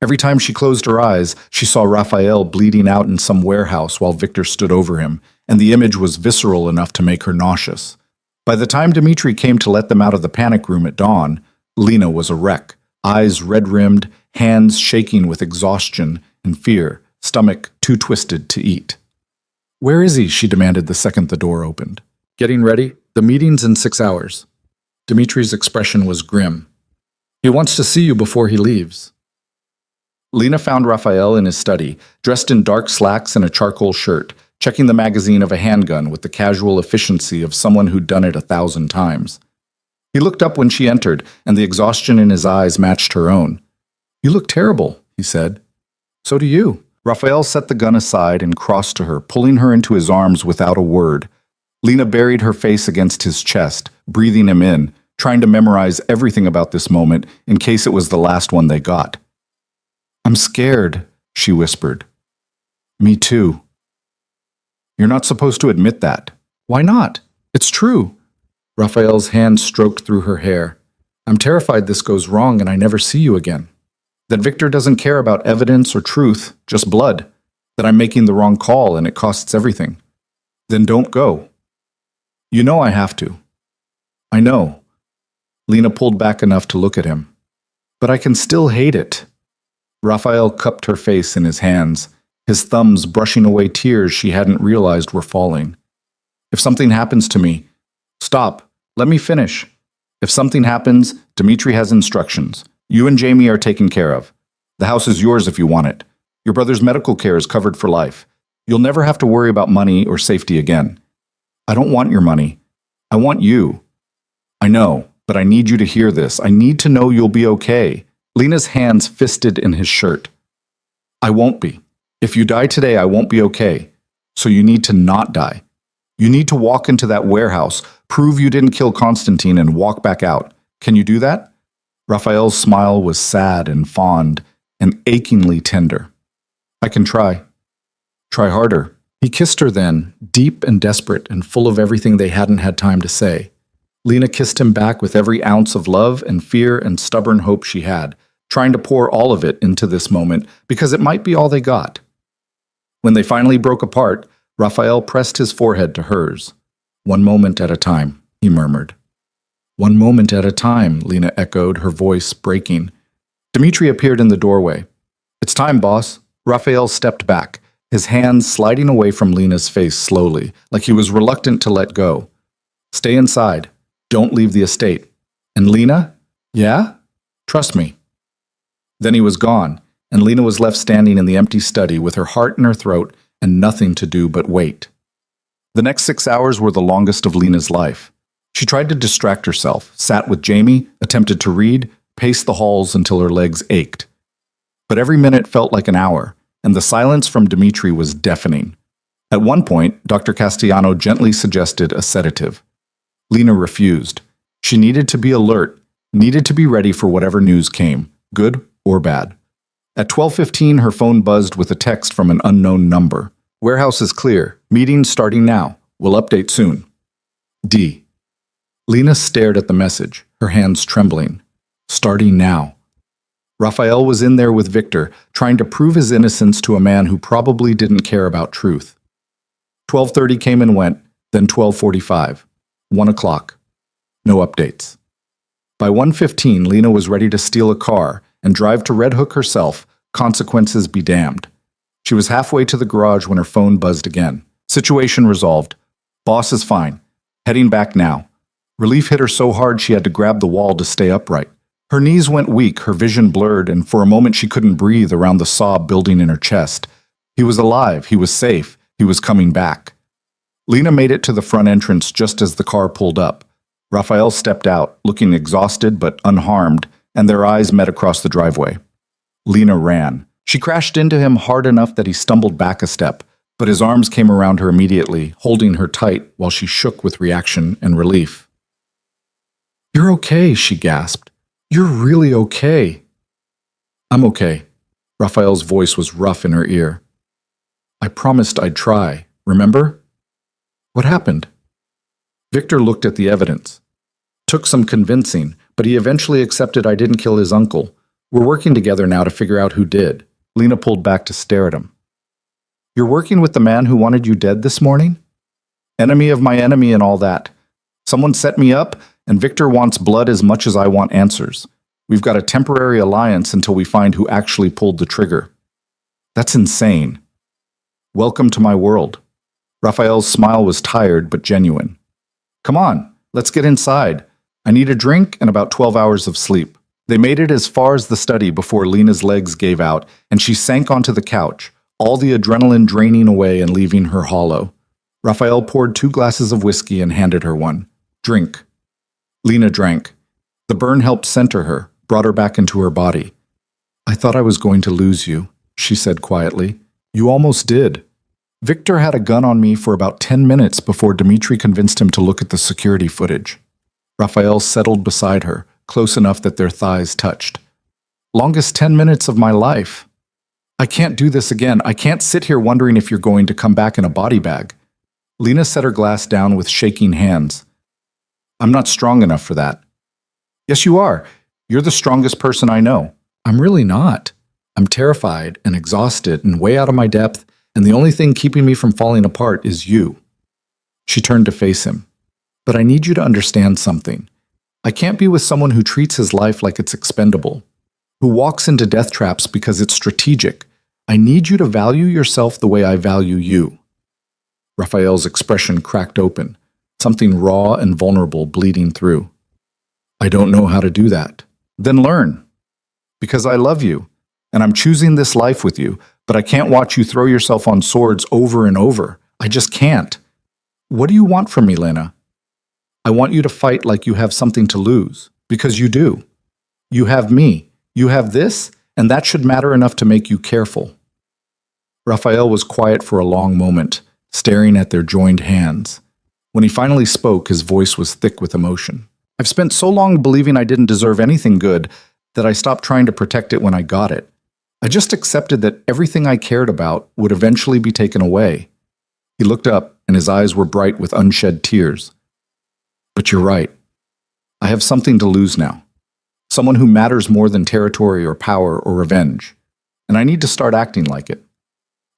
Every time she closed her eyes, she saw Raphael bleeding out in some warehouse while Victor stood over him, and the image was visceral enough to make her nauseous. By the time Dimitri came to let them out of the panic room at dawn, Lena was a wreck, eyes red-rimmed, hands shaking with exhaustion and fear, stomach too twisted to eat. Where is he? She demanded the second the door opened. Getting ready? The meeting's in 6 hours. Dimitri's expression was grim. He wants to see you before he leaves. Lena found Raphael in his study, dressed in dark slacks and a charcoal shirt, checking the magazine of a handgun with the casual efficiency of someone who'd done it 1,000 times. He looked up when she entered, and the exhaustion in his eyes matched her own. "You look terrible," he said. "So do you." Raphael set the gun aside and crossed to her, pulling her into his arms without a word. Lena buried her face against his chest, breathing him in, trying to memorize everything about this moment in case it was the last one they got. "I'm scared," she whispered. "Me too." "You're not supposed to admit that." "Why not? It's true." Raphael's hand stroked through her hair. "I'm terrified this goes wrong and I never see you again. That Victor doesn't care about evidence or truth, just blood. That I'm making the wrong call and it costs everything. Then don't go." "You know I have to." "I know." Lena pulled back enough to look at him. "But I can still hate it." Raphael cupped her face in his hands, his thumbs brushing away tears she hadn't realized were falling. "If something happens to me..." "Stop. Let me finish. If something happens, Dimitri has instructions. You and Jamie are taken care of. The house is yours if you want it. Your brother's medical care is covered for life. You'll never have to worry about money or safety again. I don't want your money. I want you. I know, but I need you to hear this. I need to know you'll be okay." Lena's hands fisted in his shirt. "I won't be. If you die today, I won't be okay. So you need to not die. You need to walk into that warehouse, prove you didn't kill Constantine, and walk back out. Can you do that?" Raphael's smile was sad and fond and achingly tender. "I can try." "Try harder." He kissed her then, deep and desperate and full of everything they hadn't had time to say. Lena kissed him back with every ounce of love and fear and stubborn hope she had, trying to pour all of it into this moment because it might be all they got. When they finally broke apart, Raphael pressed his forehead to hers. "One moment at a time," he murmured. "One moment at a time," Lena echoed, her voice breaking. Dimitri appeared in the doorway. "It's time, boss." Raphael stepped back, his hands sliding away from Lena's face slowly, like he was reluctant to let go. "Stay inside. Don't leave the estate. And Lena?" "Yeah? Trust me." Then he was gone, and Lena was left standing in the empty study with her heart in her throat and nothing to do but wait. The next 6 hours were the longest of Lena's life. She tried to distract herself, sat with Jamie, attempted to read, paced the halls until her legs ached. But every minute felt like an hour, and the silence from Dimitri was deafening. At one point, Dr. Castellano gently suggested a sedative. Lena refused. She needed to be alert, needed to be ready for whatever news came, good or bad. At 12:15, her phone buzzed with a text from an unknown number. "Warehouse is clear. Meeting starting now. We'll update soon. D." Lena stared at the message, her hands trembling. Starting now. Raphael was in there with Victor, trying to prove his innocence to a man who probably didn't care about truth. 12:30 came and went, then 12:45. 1 o'clock. No updates. By 1:15, Lena was ready to steal a car and drive to Red Hook herself, consequences be damned. She was halfway to the garage when her phone buzzed again. Situation resolved. Boss is fine. Heading back now. Relief hit her so hard she had to grab the wall to stay upright. Her knees went weak, her vision blurred, and for a moment she couldn't breathe around the sob building in her chest. He was alive, he was safe, he was coming back. Lena made it to the front entrance just as the car pulled up. Raphael stepped out, looking exhausted but unharmed, and their eyes met across the driveway. Lena ran. She crashed into him hard enough that he stumbled back a step, but his arms came around her immediately, holding her tight while she shook with reaction and relief. "You're okay," she gasped. "You're really okay." "I'm okay." Raphael's voice was rough in her ear. "I promised I'd try, remember?" "What happened?" Victor looked at the evidence. "Took some convincing, but he eventually accepted I didn't kill his uncle. We're working together now to figure out who did." Lena pulled back to stare at him. "You're working with the man who wanted you dead this morning?" "Enemy of my enemy and all that. Someone set me up, and Victor wants blood as much as I want answers. We've got a temporary alliance until we find who actually pulled the trigger." "That's insane." "Welcome to my world." Raphael's smile was tired but genuine. "Come on, let's get inside. I need a drink and about 12 hours of sleep." They made it as far as the study before Lena's legs gave out, and she sank onto the couch, all the adrenaline draining away and leaving her hollow. Raphael poured 2 glasses of whiskey and handed her one. Drink. Lena drank. The burn helped center her, brought her back into her body. I thought I was going to lose you, she said quietly. You almost did. Victor had a gun on me for about 10 minutes before Dmitri convinced him to look at the security footage. Raphael settled beside her, close enough that their thighs touched. Longest 10 minutes of my life. I can't do this again. I can't sit here wondering if you're going to come back in a body bag. Lena set her glass down with shaking hands. I'm not strong enough for that. Yes, you are. You're the strongest person I know. I'm really not. I'm terrified and exhausted and way out of my depth, and the only thing keeping me from falling apart is you. She turned to face him. But I need you to understand something. I can't be with someone who treats his life like it's expendable, who walks into death traps because it's strategic. I need you to value yourself the way I value you. Raphael's expression cracked open, something raw and vulnerable bleeding through. I don't know how to do that. Then learn. Because I love you, and I'm choosing this life with you, but I can't watch you throw yourself on swords over and over. I just can't. What do you want from me, Lena? I want you to fight like you have something to lose, because you do. You have me, you have this, and that should matter enough to make you careful. Raphael was quiet for a long moment, staring at their joined hands. When he finally spoke, his voice was thick with emotion. I've spent so long believing I didn't deserve anything good that I stopped trying to protect it when I got it. I just accepted that everything I cared about would eventually be taken away. He looked up, and his eyes were bright with unshed tears. But you're right. I have something to lose now. Someone who matters more than territory or power or revenge. And I need to start acting like it.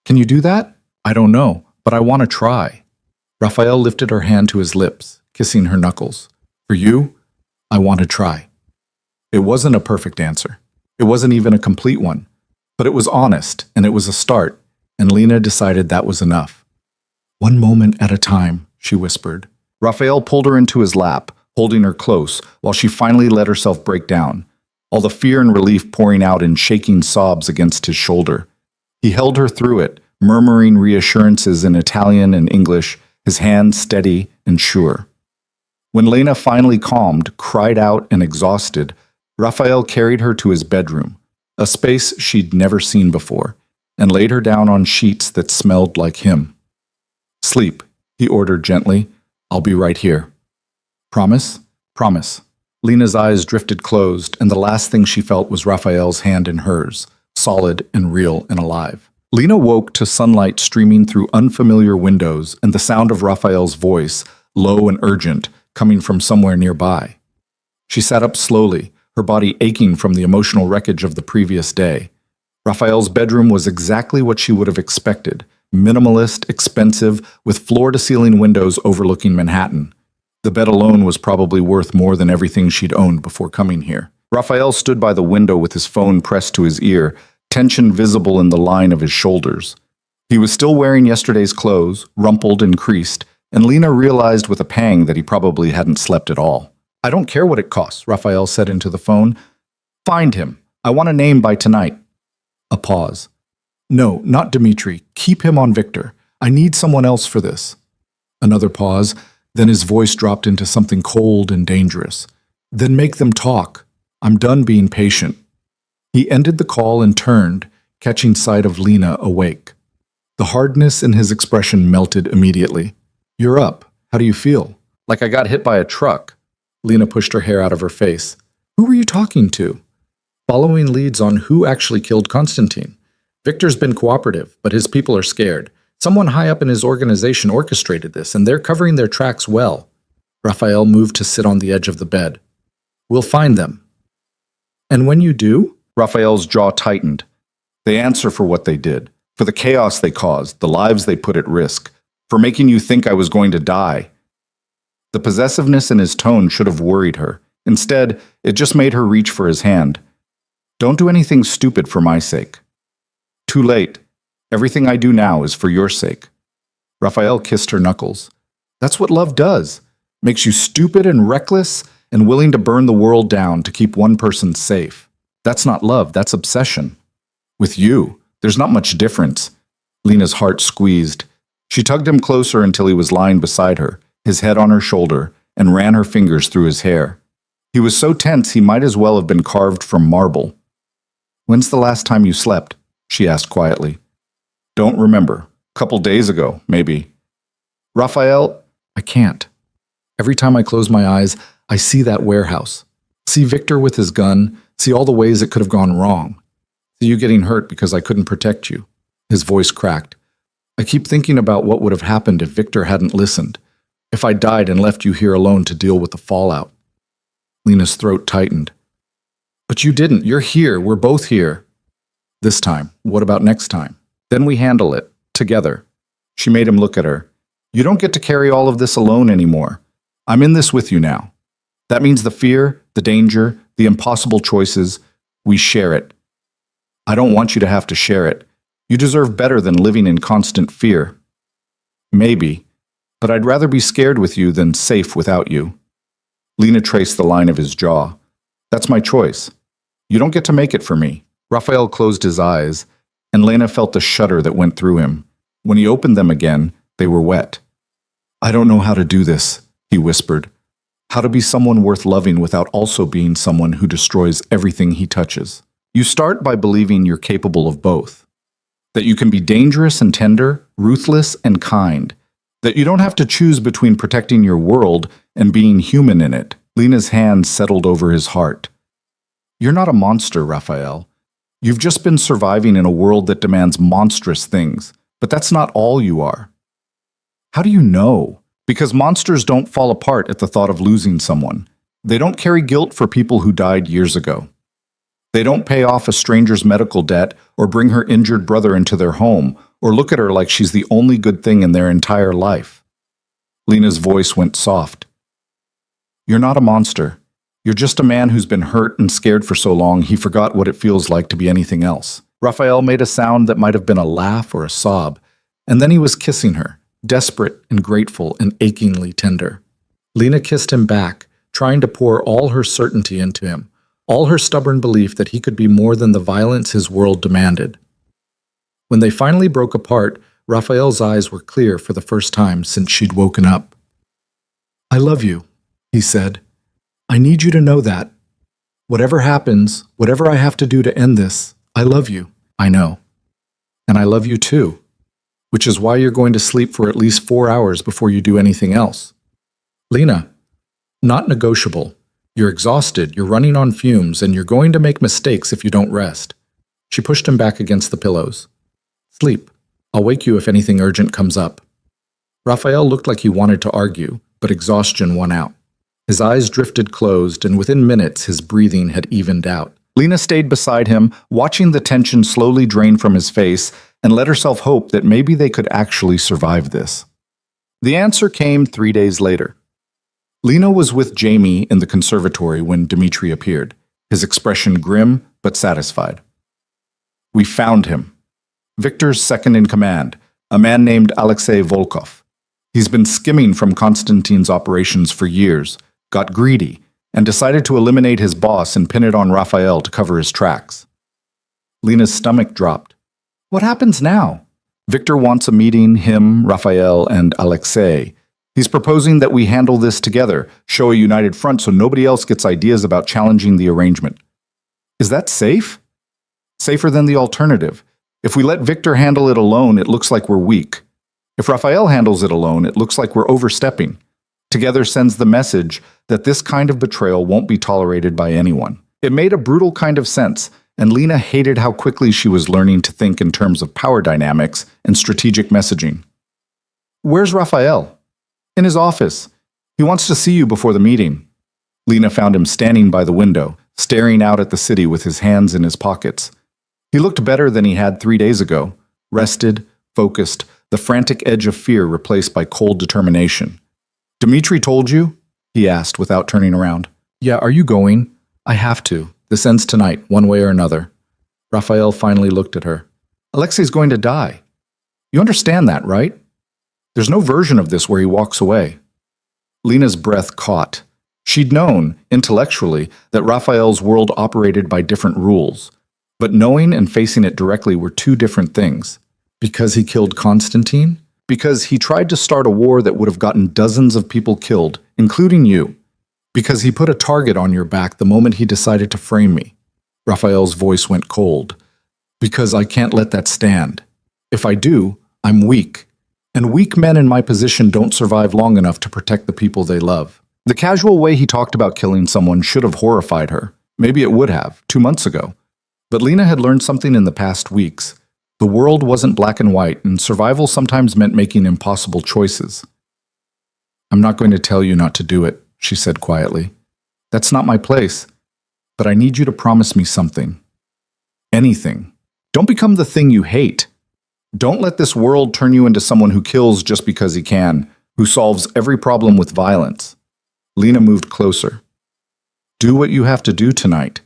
Can you do that? I don't know, but I want to try. Raphael lifted her hand to his lips, kissing her knuckles. For you, I want to try. It wasn't a perfect answer. It wasn't even a complete one. But it was honest, and it was a start, and Lena decided that was enough. One moment at a time, she whispered. Raphael pulled her into his lap, holding her close, while she finally let herself break down, all the fear and relief pouring out in shaking sobs against his shoulder. He held her through it, murmuring reassurances in Italian and English, his hands steady and sure. When Lena finally calmed, cried out and exhausted, Raphael carried her to his bedroom, a space she'd never seen before, and laid her down on sheets that smelled like him. Sleep, he ordered gently. I'll be right here. Promise? Promise. Lena's eyes drifted closed, and the last thing she felt was Raphael's hand in hers, solid and real and alive. Lena woke to sunlight streaming through unfamiliar windows and the sound of Raphael's voice, low and urgent, coming from somewhere nearby. She sat up slowly, her body aching from the emotional wreckage of the previous day. Raphael's bedroom was exactly what she would have expected, minimalist, expensive, with floor-to-ceiling windows overlooking Manhattan. The bed alone was probably worth more than everything she'd owned before coming here. Raphael stood by the window with his phone pressed to his ear, tension visible in the line of his shoulders. He was still wearing yesterday's clothes, rumpled and creased, and Lena realized with a pang that he probably hadn't slept at all. I don't care what it costs, Raphael said into the phone. Find him. I want a name by tonight. A pause. No, not Dmitri. Keep him on Victor. I need someone else for this. Another pause. Then his voice dropped into something cold and dangerous. Then make them talk. I'm done being patient. He ended the call and turned, catching sight of Lena awake. The hardness in his expression melted immediately. You're up. How do you feel? Like I got hit by a truck. Lena pushed her hair out of her face. Who were you talking to? Following leads on who actually killed Konstantin. Victor's been cooperative, but his people are scared. Someone high up in his organization orchestrated this, and they're covering their tracks well. Raphael moved to sit on the edge of the bed. We'll find them. And when you do? Raphael's jaw tightened. They answer for what they did, for the chaos they caused, the lives they put at risk, for making you think I was going to die. The possessiveness in his tone should have worried her. Instead, it just made her reach for his hand. Don't do anything stupid for my sake. Too late. Everything I do now is for your sake. Raphael kissed her knuckles. That's what love does. Makes you stupid and reckless, and willing to burn the world down to keep one person safe. That's not love, that's obsession. With you, there's not much difference. Lena's heart squeezed. She tugged him closer until he was lying beside her, his head on her shoulder, and ran her fingers through his hair. He was so tense he might as well have been carved from marble. "When's the last time you slept?" she asked quietly. "Don't remember. Couple days ago, maybe." "Raphael, I can't. Every time I close my eyes, I see that warehouse. See Victor with his gun, see all the ways it could have gone wrong. See you getting hurt because I couldn't protect you." His voice cracked. "I keep thinking about what would have happened if Victor hadn't listened. If I died and left you here alone to deal with the fallout." Lena's throat tightened. "But you didn't. You're here. We're both here." "This time. What about next time? Then we handle it. Together." She made him look at her. "You don't get to carry all of this alone anymore. I'm in this with you now. That means the fear, the danger, the impossible choices, we share it. I don't want you to have to share it. You deserve better than living in constant fear." "Maybe, but I'd rather be scared with you than safe without you." Lena traced the line of his jaw. "That's my choice. You don't get to make it for me." Raphael closed his eyes, and Lena felt the shudder that went through him. When he opened them again, they were wet. "I don't know how to do this," he whispered. "How to be someone worth loving without also being someone who destroys everything he touches." You start by believing you're capable of both. That you can be dangerous and tender, ruthless and kind. That you don't have to choose between protecting your world and being human in it. Lena's hand settled over his heart. "You're not a monster, Raphael. You've just been surviving in a world that demands monstrous things, but that's not all you are." "How do you know?" "Because monsters don't fall apart at the thought of losing someone. They don't carry guilt for people who died years ago. They don't pay off a stranger's medical debt or bring her injured brother into their home or look at her like she's the only good thing in their entire life." Lena's voice went soft. "You're not a monster. You're just a man who's been hurt and scared for so long he forgot what it feels like to be anything else." Raphael made a sound that might have been a laugh or a sob, and then he was kissing her, desperate and grateful and achingly tender. Lena kissed him back, trying to pour all her certainty into him, all her stubborn belief that he could be more than the violence his world demanded. When they finally broke apart, Raphael's eyes were clear for the first time since she'd woken up. "I love you," he said. "I need you to know that. Whatever happens, whatever I have to do to end this, I love you. I know. And I love you too. Which is why you're going to sleep for at least 4 hours before you do anything else." "Lena, not negotiable. You're exhausted, you're running on fumes, and you're going to make mistakes if you don't rest." She pushed him back against the pillows. "Sleep. I'll wake you if anything urgent comes up." Raphael looked like he wanted to argue, but exhaustion won out. His eyes drifted closed, and within minutes his breathing had evened out. Lena stayed beside him, watching the tension slowly drain from his face, and let herself hope that maybe they could actually survive this. The answer came 3 days later. Lena was with Jamie in the conservatory when Dmitri appeared, his expression grim but satisfied. "We found him. Victor's second in command, a man named Alexei Volkov. He's been skimming from Konstantin's operations for years, got greedy, and decided to eliminate his boss and pin it on Raphael to cover his tracks." Lena's stomach dropped. "What happens now?" "Victor wants a meeting, him, Raphael, and Alexei. He's proposing that we handle this together, show a united front so nobody else gets ideas about challenging the arrangement." "Is that safe?" "Safer than the alternative. If we let Victor handle it alone, it looks like we're weak. If Raphael handles it alone, it looks like we're overstepping. Together sends the message that this kind of betrayal won't be tolerated by anyone." It made a brutal kind of sense, and Lena hated how quickly she was learning to think in terms of power dynamics and strategic messaging. "Where's Raphael?" "In his office. He wants to see you before the meeting." Lena found him standing by the window, staring out at the city with his hands in his pockets. He looked better than he had 3 days ago, rested, focused, the frantic edge of fear replaced by cold determination. "Dmitri told you?" he asked without turning around. "Yeah, are you going?" "I have to. This ends tonight, one way or another." Raphael finally looked at her. "Alexei's going to die. You understand that, right? There's no version of this where he walks away." Lena's breath caught. She'd known, intellectually, that Raphael's world operated by different rules, but knowing and facing it directly were two different things. Because he killed Constantine? Because he tried to start a war that would have gotten dozens of people killed, including you. Because he put a target on your back the moment he decided to frame me. Raphael's voice went cold. Because I can't let that stand. If I do, I'm weak. And weak men in my position don't survive long enough to protect the people they love. The casual way he talked about killing someone should have horrified her. Maybe it would have, 2 months ago. But Lena had learned something in the past weeks. The world wasn't black and white, and survival sometimes meant making impossible choices. I'm not going to tell you not to do it, she said quietly. That's not my place. But I need you to promise me something. Anything. Don't become the thing you hate. Don't let this world turn you into someone who kills just because he can, who solves every problem with violence. Lena moved closer. Do what you have to do tonight,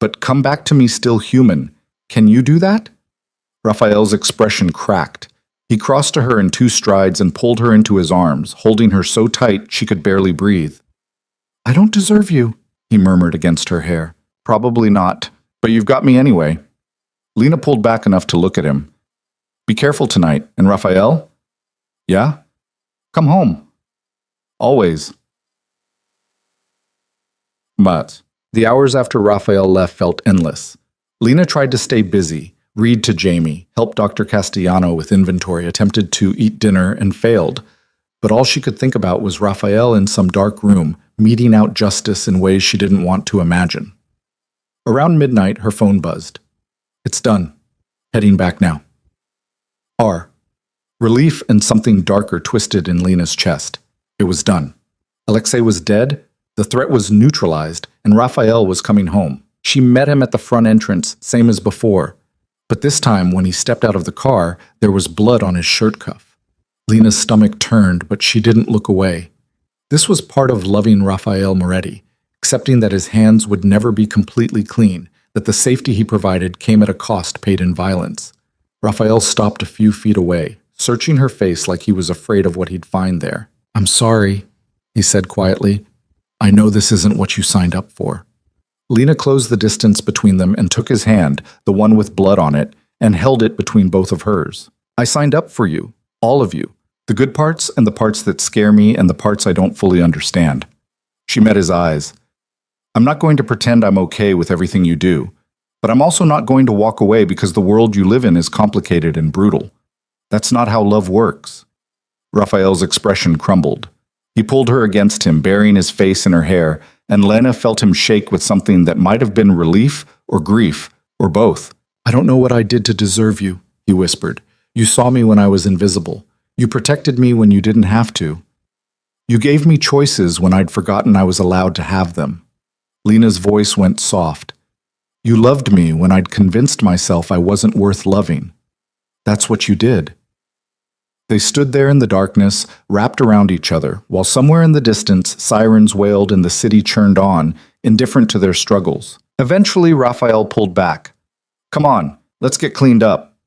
but come back to me still human. Can you do that? Raphael's expression cracked. He crossed to her in 2 strides and pulled her into his arms, holding her so tight she could barely breathe. I don't deserve you, he murmured against her hair. Probably not, but you've got me anyway. Lena pulled back enough to look at him. Be careful tonight. And Raphael? Yeah? Come home. Always. But the hours after Raphael left felt endless. Lena tried to stay busy, read to Jamie, help Dr. Castellano with inventory, attempted to eat dinner, and failed. But all she could think about was Raphael in some dark room, meting out justice in ways she didn't want to imagine. Around midnight, her phone buzzed. It's done. Heading back now. R. Relief and something darker twisted in Lena's chest. It was done. Alexei was dead, the threat was neutralized, and Raphael was coming home. She met him at the front entrance, same as before. But this time, when he stepped out of the car, there was blood on his shirt cuff. Lena's stomach turned, but she didn't look away. This was part of loving Raphael Moretti, accepting that his hands would never be completely clean, that the safety he provided came at a cost paid in violence. Raphael stopped a few feet away, searching her face like he was afraid of what he'd find there. I'm sorry, he said quietly. I know this isn't what you signed up for. Lena closed the distance between them and took his hand, the one with blood on it, and held it between both of hers. I signed up for you, all of you, the good parts and the parts that scare me and the parts I don't fully understand. She met his eyes. I'm not going to pretend I'm okay with everything you do, but I'm also not going to walk away because the world you live in is complicated and brutal. That's not how love works. Raphael's expression crumbled. He pulled her against him, burying his face in her hair, and Lena felt him shake with something that might have been relief or grief, or both. I don't know what I did to deserve you, he whispered. You saw me when I was invisible. You protected me when you didn't have to. You gave me choices when I'd forgotten I was allowed to have them. Lena's voice went soft. You loved me when I'd convinced myself I wasn't worth loving. That's what you did. They stood there in the darkness, wrapped around each other, while somewhere in the distance sirens wailed and the city churned on, indifferent to their struggles. Eventually, Raphael pulled back. Come on, let's get cleaned up.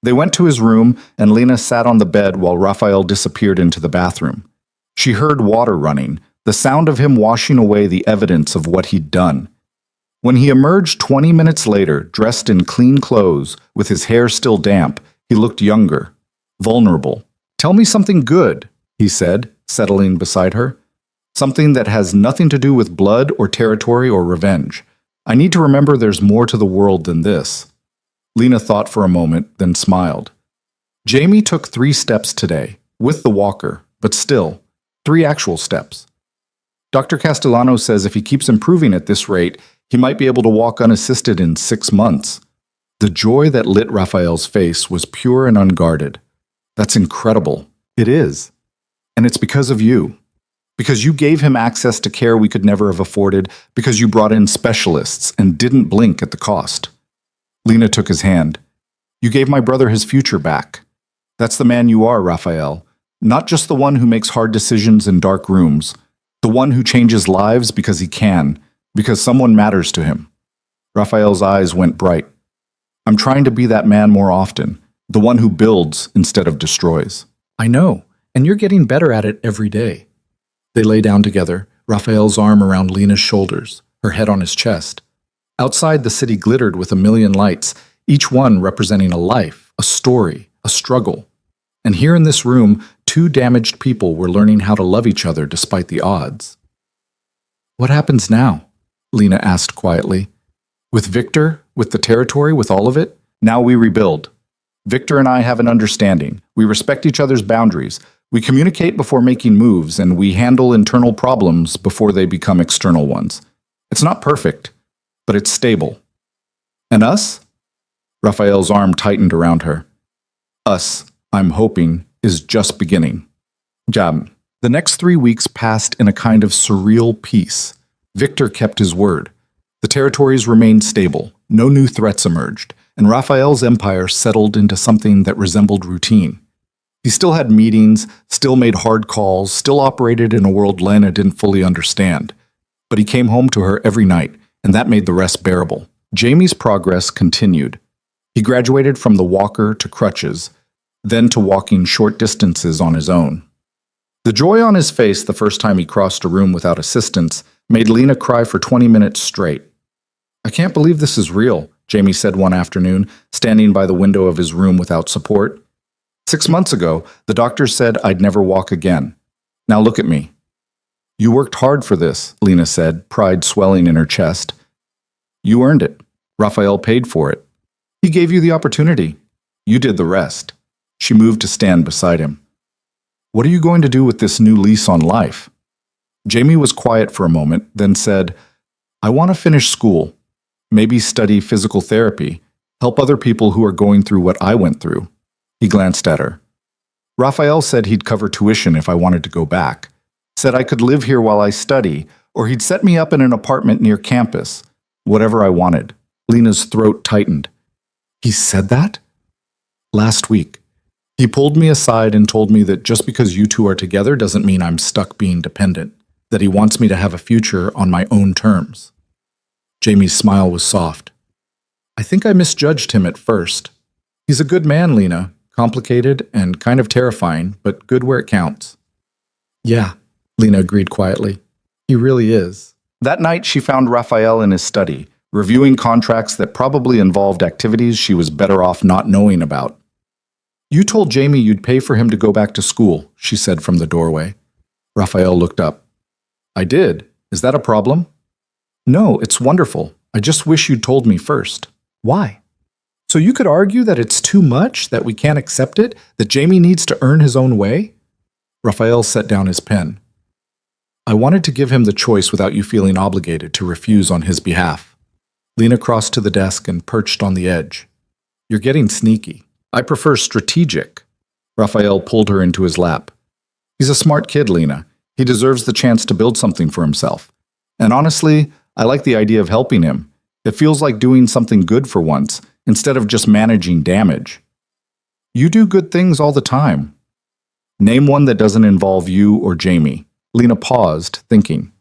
They went to his room, and Lena sat on the bed while Raphael disappeared into the bathroom. She heard water running, the sound of him washing away the evidence of what he'd done. When he emerged 20 minutes later, dressed in clean clothes, with his hair still damp, he looked younger, vulnerable. Tell me something good, he said, settling beside her. Something that has nothing to do with blood or territory or revenge. I need to remember there's more to the world than this. Lena thought for a moment, then smiled. Jamie took 3 steps today, with the walker, but still, 3 actual steps. Dr. Castellano says if he keeps improving at this rate, he might be able to walk unassisted in 6 months. The joy that lit Raphael's face was pure and unguarded. That's incredible. It is. And it's because of you. Because you gave him access to care we could never have afforded, because you brought in specialists and didn't blink at the cost. Lena took his hand. You gave my brother his future back. That's the man you are, Raphael. Not just the one who makes hard decisions in dark rooms. The one who changes lives because he can, because someone matters to him. Raphael's eyes went bright. I'm trying to be that man more often. The one who builds instead of destroys. I know, and you're getting better at it every day. They lay down together, Raphael's arm around Lena's shoulders, her head on his chest. Outside, the city glittered with a million lights, each one representing a life, a story, a struggle. And here in this room, two damaged people were learning how to love each other despite the odds. "What happens now?" Lena asked quietly. "With Victor, with the territory, with all of it? Now we rebuild. Victor and I have an understanding. We respect each other's boundaries. We communicate before making moves, and we handle internal problems before they become external ones. It's not perfect, but it's stable. And us?" Raphael's arm tightened around her. "Us, I'm hoping, is just beginning." Jam. The next 3 weeks passed in a kind of surreal peace. Victor kept his word. The territories remained stable. No new threats emerged, and Raphael's empire settled into something that resembled routine. He still had meetings, still made hard calls, still operated in a world Lena didn't fully understand. But he came home to her every night, and that made the rest bearable. Jamie's progress continued. He graduated from the walker to crutches, then to walking short distances on his own. The joy on his face the first time he crossed a room without assistance made Lena cry for 20 minutes straight. "I can't believe this is real," Jamie said one afternoon, standing by the window of his room without support. "6 months ago, the doctors said I'd never walk again. Now look at me." "You worked hard for this," Lena said, pride swelling in her chest. "You earned it. Raphael paid for it. He gave you the opportunity. You did the rest." She moved to stand beside him. "What are you going to do with this new lease on life?" Jamie was quiet for a moment, then said, "I want to finish school. Maybe study physical therapy. Help other people who are going through what I went through." He glanced at her. "Raphael said he'd cover tuition if I wanted to go back. Said I could live here while I study, or he'd set me up in an apartment near campus. Whatever I wanted." Lena's throat tightened. "He said that?" "Last week. He pulled me aside and told me that just because you two are together doesn't mean I'm stuck being dependent, that he wants me to have a future on my own terms." Jamie's smile was soft. "I think I misjudged him at first. He's a good man, Lena, complicated and kind of terrifying, but good where it counts." "Yeah," Lena agreed quietly. "He really is." That night she found Raphael in his study, reviewing contracts that probably involved activities she was better off not knowing about. "You told Jamie you'd pay for him to go back to school," she said from the doorway. Raphael looked up. "I did. Is that a problem?" "No, it's wonderful. I just wish you'd told me first." "Why?" "So you could argue that it's too much, that we can't accept it, that Jamie needs to earn his own way?" Raphael set down his pen. "I wanted to give him the choice without you feeling obligated to refuse on his behalf." Lena crossed to the desk and perched on the edge. "You're getting sneaky. I prefer strategic." Raphael pulled her into his lap. "He's a smart kid, Lena. He deserves the chance to build something for himself. And honestly, I like the idea of helping him. It feels like doing something good for once, instead of just managing damage." "You do good things all the time." "Name one that doesn't involve you or Jamie." Lena paused, thinking.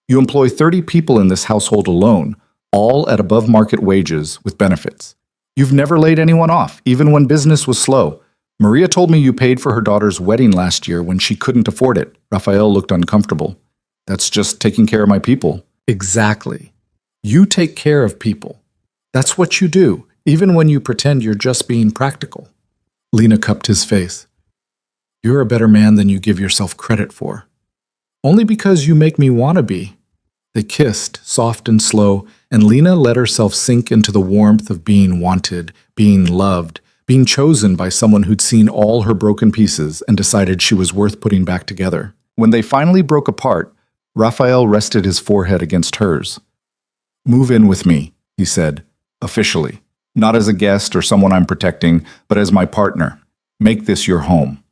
"You employ 30 people in this household alone, all at above-market wages with benefits. You've never laid anyone off, even when business was slow. Maria told me you paid for her daughter's wedding last year when she couldn't afford it." Raphael looked uncomfortable. "That's just taking care of my people." "Exactly. You take care of people. That's what you do, even when you pretend you're just being practical." Lena cupped his face. "You're a better man than you give yourself credit for." "Only because you make me want to be." They kissed, soft and slow, and Lena let herself sink into the warmth of being wanted, being loved, being chosen by someone who'd seen all her broken pieces and decided she was worth putting back together. When they finally broke apart, Raphael rested his forehead against hers. "Move in with me," he said, officially. "Not as a guest or someone I'm protecting, but as my partner. Make this your home."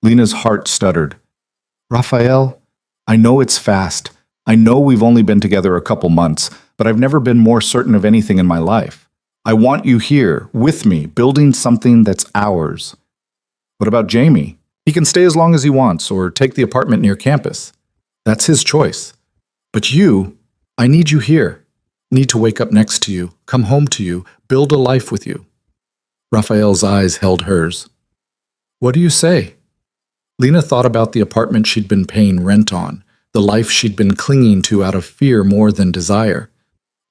Lena's heart stuttered. "Raphael, I know it's fast. I know we've only been together a couple months, but I've never been more certain of anything in my life. I want you here, with me, building something that's ours." "What about Jamie? He can stay as long as he wants, or take the apartment near campus. That's his choice. But you, I need you here. Need to wake up next to you, come home to you, build a life with you." Raphael's eyes held hers. "What do you say?" Lena thought about the apartment she'd been paying rent on, the life she'd been clinging to out of fear more than desire.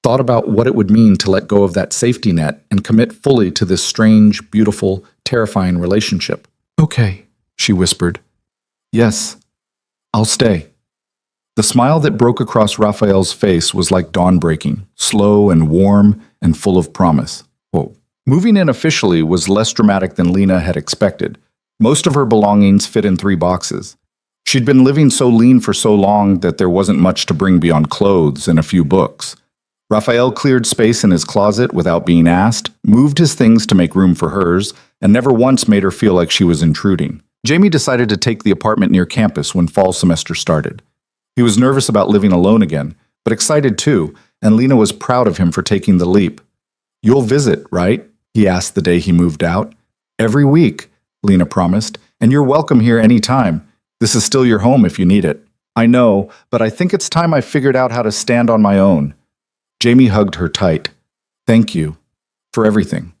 Thought about what it would mean to let go of that safety net and commit fully to this strange, beautiful, terrifying relationship. "Okay," she whispered. "Yes, I'll stay." The smile that broke across Raphael's face was like dawn breaking, slow and warm and full of promise. Whoa. Moving in officially was less dramatic than Lena had expected. Most of her belongings fit in 3 boxes. She'd been living so lean for so long that there wasn't much to bring beyond clothes and a few books. Raphael cleared space in his closet without being asked, moved his things to make room for hers, and never once made her feel like she was intruding. Jamie decided to take the apartment near campus when fall semester started. He was nervous about living alone again, but excited too, and Lena was proud of him for taking the leap. "You'll visit, right?" he asked the day he moved out. "Every week," Lena promised, "and you're welcome here any time. This is still your home if you need it." "I know, but I think it's time I figured out how to stand on my own." Jamie hugged her tight. "Thank you. For everything.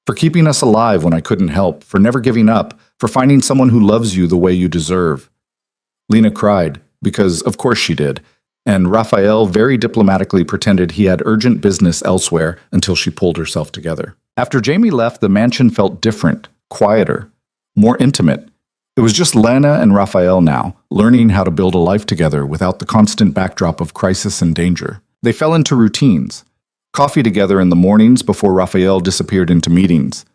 For keeping us alive when I couldn't help, for never giving up, for finding someone who loves you the way you deserve." Lena cried, because of course she did, and Raphael very diplomatically pretended he had urgent business elsewhere until she pulled herself together. After Jamie left, the mansion felt different, quieter, more intimate. It was just Lena and Raphael now, learning how to build a life together without the constant backdrop of crisis and danger. They fell into routines. Coffee together in the mornings before Raphael disappeared into meetings.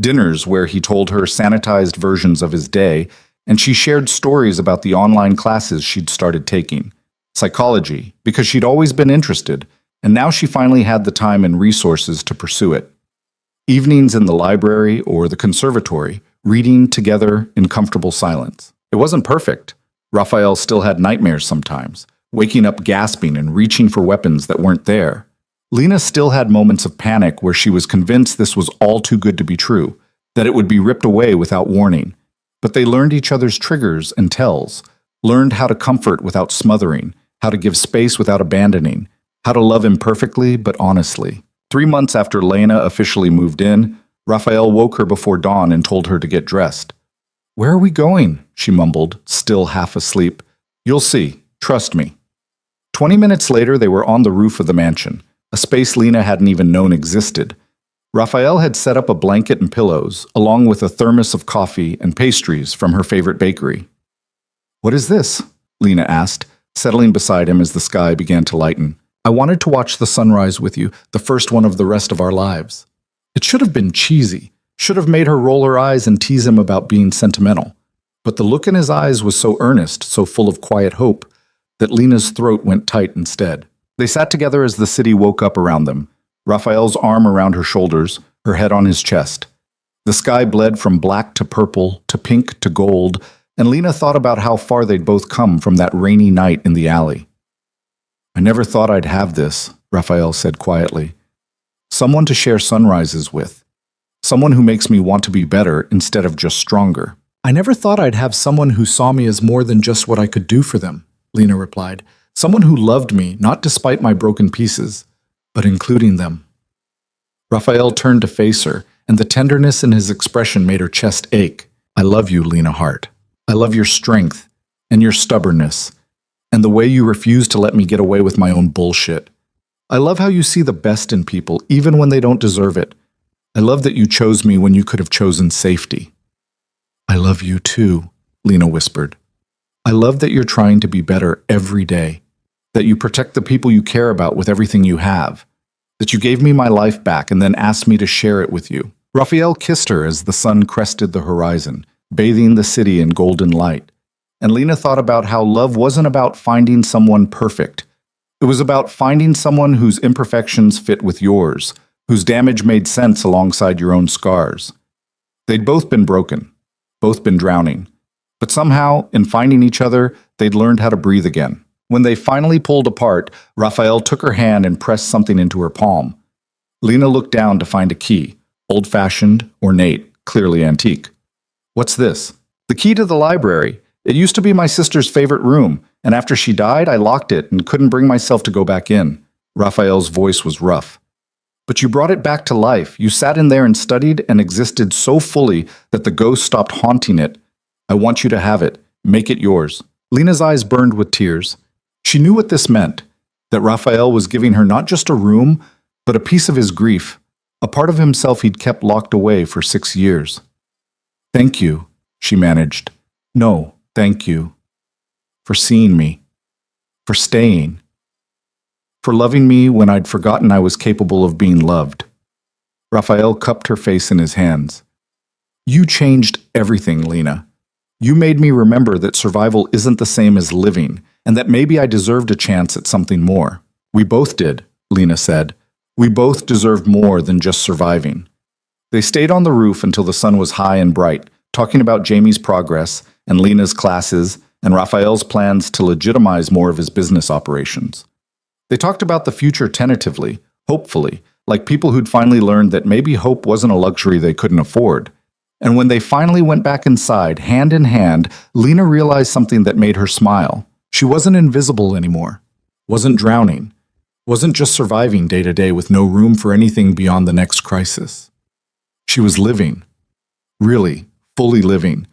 Dinners where he told her sanitized versions of his day, and she shared stories about the online classes she'd started taking. Psychology, because she'd always been interested, and now she finally had the time and resources to pursue it. Evenings in the library or the conservatory, reading together in comfortable silence. It wasn't perfect. Raphael still had nightmares sometimes, waking up gasping and reaching for weapons that weren't there. Lena still had moments of panic where she was convinced this was all too good to be true, that it would be ripped away without warning. But they learned each other's triggers and tells, learned how to comfort without smothering, how to give space without abandoning, how to love imperfectly but honestly. 3 months after Lena officially moved in, Raphael woke her before dawn and told her to get dressed. "Where are we going?" she mumbled, still half asleep. "You'll see. Trust me." 20 minutes later, they were on the roof of the mansion, a space Lena hadn't even known existed. Raphael had set up a blanket and pillows, along with a thermos of coffee and pastries from her favorite bakery. "What is this?" Lena asked, settling beside him as the sky began to lighten. "I wanted to watch the sunrise with you, the first one of the rest of our lives." It should have been cheesy, should have made her roll her eyes and tease him about being sentimental. But the look in his eyes was so earnest, so full of quiet hope, that Lena's throat went tight instead. They sat together as the city woke up around them, Raphael's arm around her shoulders, her head on his chest. The sky bled from black to purple, to pink to gold, and Lena thought about how far they'd both come from that rainy night in the alley. "I never thought I'd have this," Raphael said quietly. "Someone to share sunrises with. Someone who makes me want to be better instead of just stronger." "I never thought I'd have someone who saw me as more than just what I could do for them," Lena replied. "Someone who loved me, not despite my broken pieces, but including them." Raphael turned to face her, and the tenderness in his expression made her chest ache. "I love you, Lena Hart. I love your strength, and your stubbornness, and the way you refuse to let me get away with my own bullshit. I love how you see the best in people, even when they don't deserve it. I love that you chose me when you could have chosen safety." "I love you too," Lena whispered. "I love that you're trying to be better every day, that you protect the people you care about with everything you have, that you gave me my life back and then asked me to share it with you." Raphael kissed her as the sun crested the horizon, bathing the city in golden light. And Lena thought about how love wasn't about finding someone perfect. It was about finding someone whose imperfections fit with yours, whose damage made sense alongside your own scars. They'd both been broken, both been drowning. But somehow, in finding each other, they'd learned how to breathe again. When they finally pulled apart, Raphael took her hand and pressed something into her palm. Lena looked down to find a key, old-fashioned, ornate, clearly antique. "What's this?" "The key to the library. It used to be my sister's favorite room, and after she died, I locked it and couldn't bring myself to go back in." Raphael's voice was rough. "But you brought it back to life. You sat in there and studied and existed so fully that the ghost stopped haunting it. I want you to have it. Make it yours." Lena's eyes burned with tears. She knew what this meant, that Raphael was giving her not just a room, but a piece of his grief, a part of himself he'd kept locked away for 6 years. "Thank you," she managed. "No, thank you. For seeing me. For staying. For loving me when I'd forgotten I was capable of being loved." Raphael cupped her face in his hands. "You changed everything, Lena. You made me remember that survival isn't the same as living, and that maybe I deserved a chance at something more." "We both did," Lena said. "We both deserved more than just surviving." They stayed on the roof until the sun was high and bright, talking about Jamie's progress and Lena's classes and Raphael's plans to legitimize more of his business operations. They talked about the future tentatively, hopefully, like people who'd finally learned that maybe hope wasn't a luxury they couldn't afford. And when they finally went back inside, hand in hand, Lena realized something that made her smile. She wasn't invisible anymore, wasn't drowning, wasn't just surviving day to day with no room for anything beyond the next crisis. She was living, really, fully living,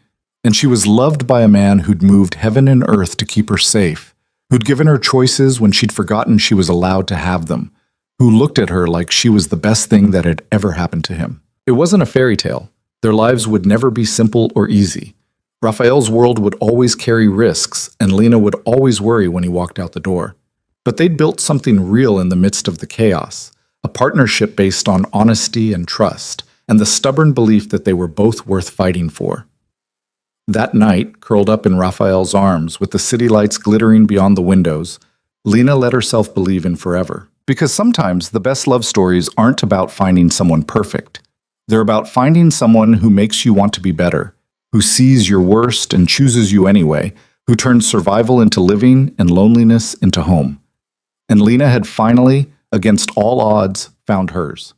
and she was loved by a man who'd moved heaven and earth to keep her safe, who'd given her choices when she'd forgotten she was allowed to have them, who looked at her like she was the best thing that had ever happened to him. It wasn't a fairy tale. Their lives would never be simple or easy. Raphael's world would always carry risks, and Lena would always worry when he walked out the door. But they'd built something real in the midst of the chaos, a partnership based on honesty and trust, and the stubborn belief that they were both worth fighting for. That night, curled up in Raphael's arms, with the city lights glittering beyond the windows, Lena let herself believe in forever. Because sometimes the best love stories aren't about finding someone perfect. They're about finding someone who makes you want to be better, who sees your worst and chooses you anyway, who turns survival into living and loneliness into home. And Lena had finally, against all odds, found hers.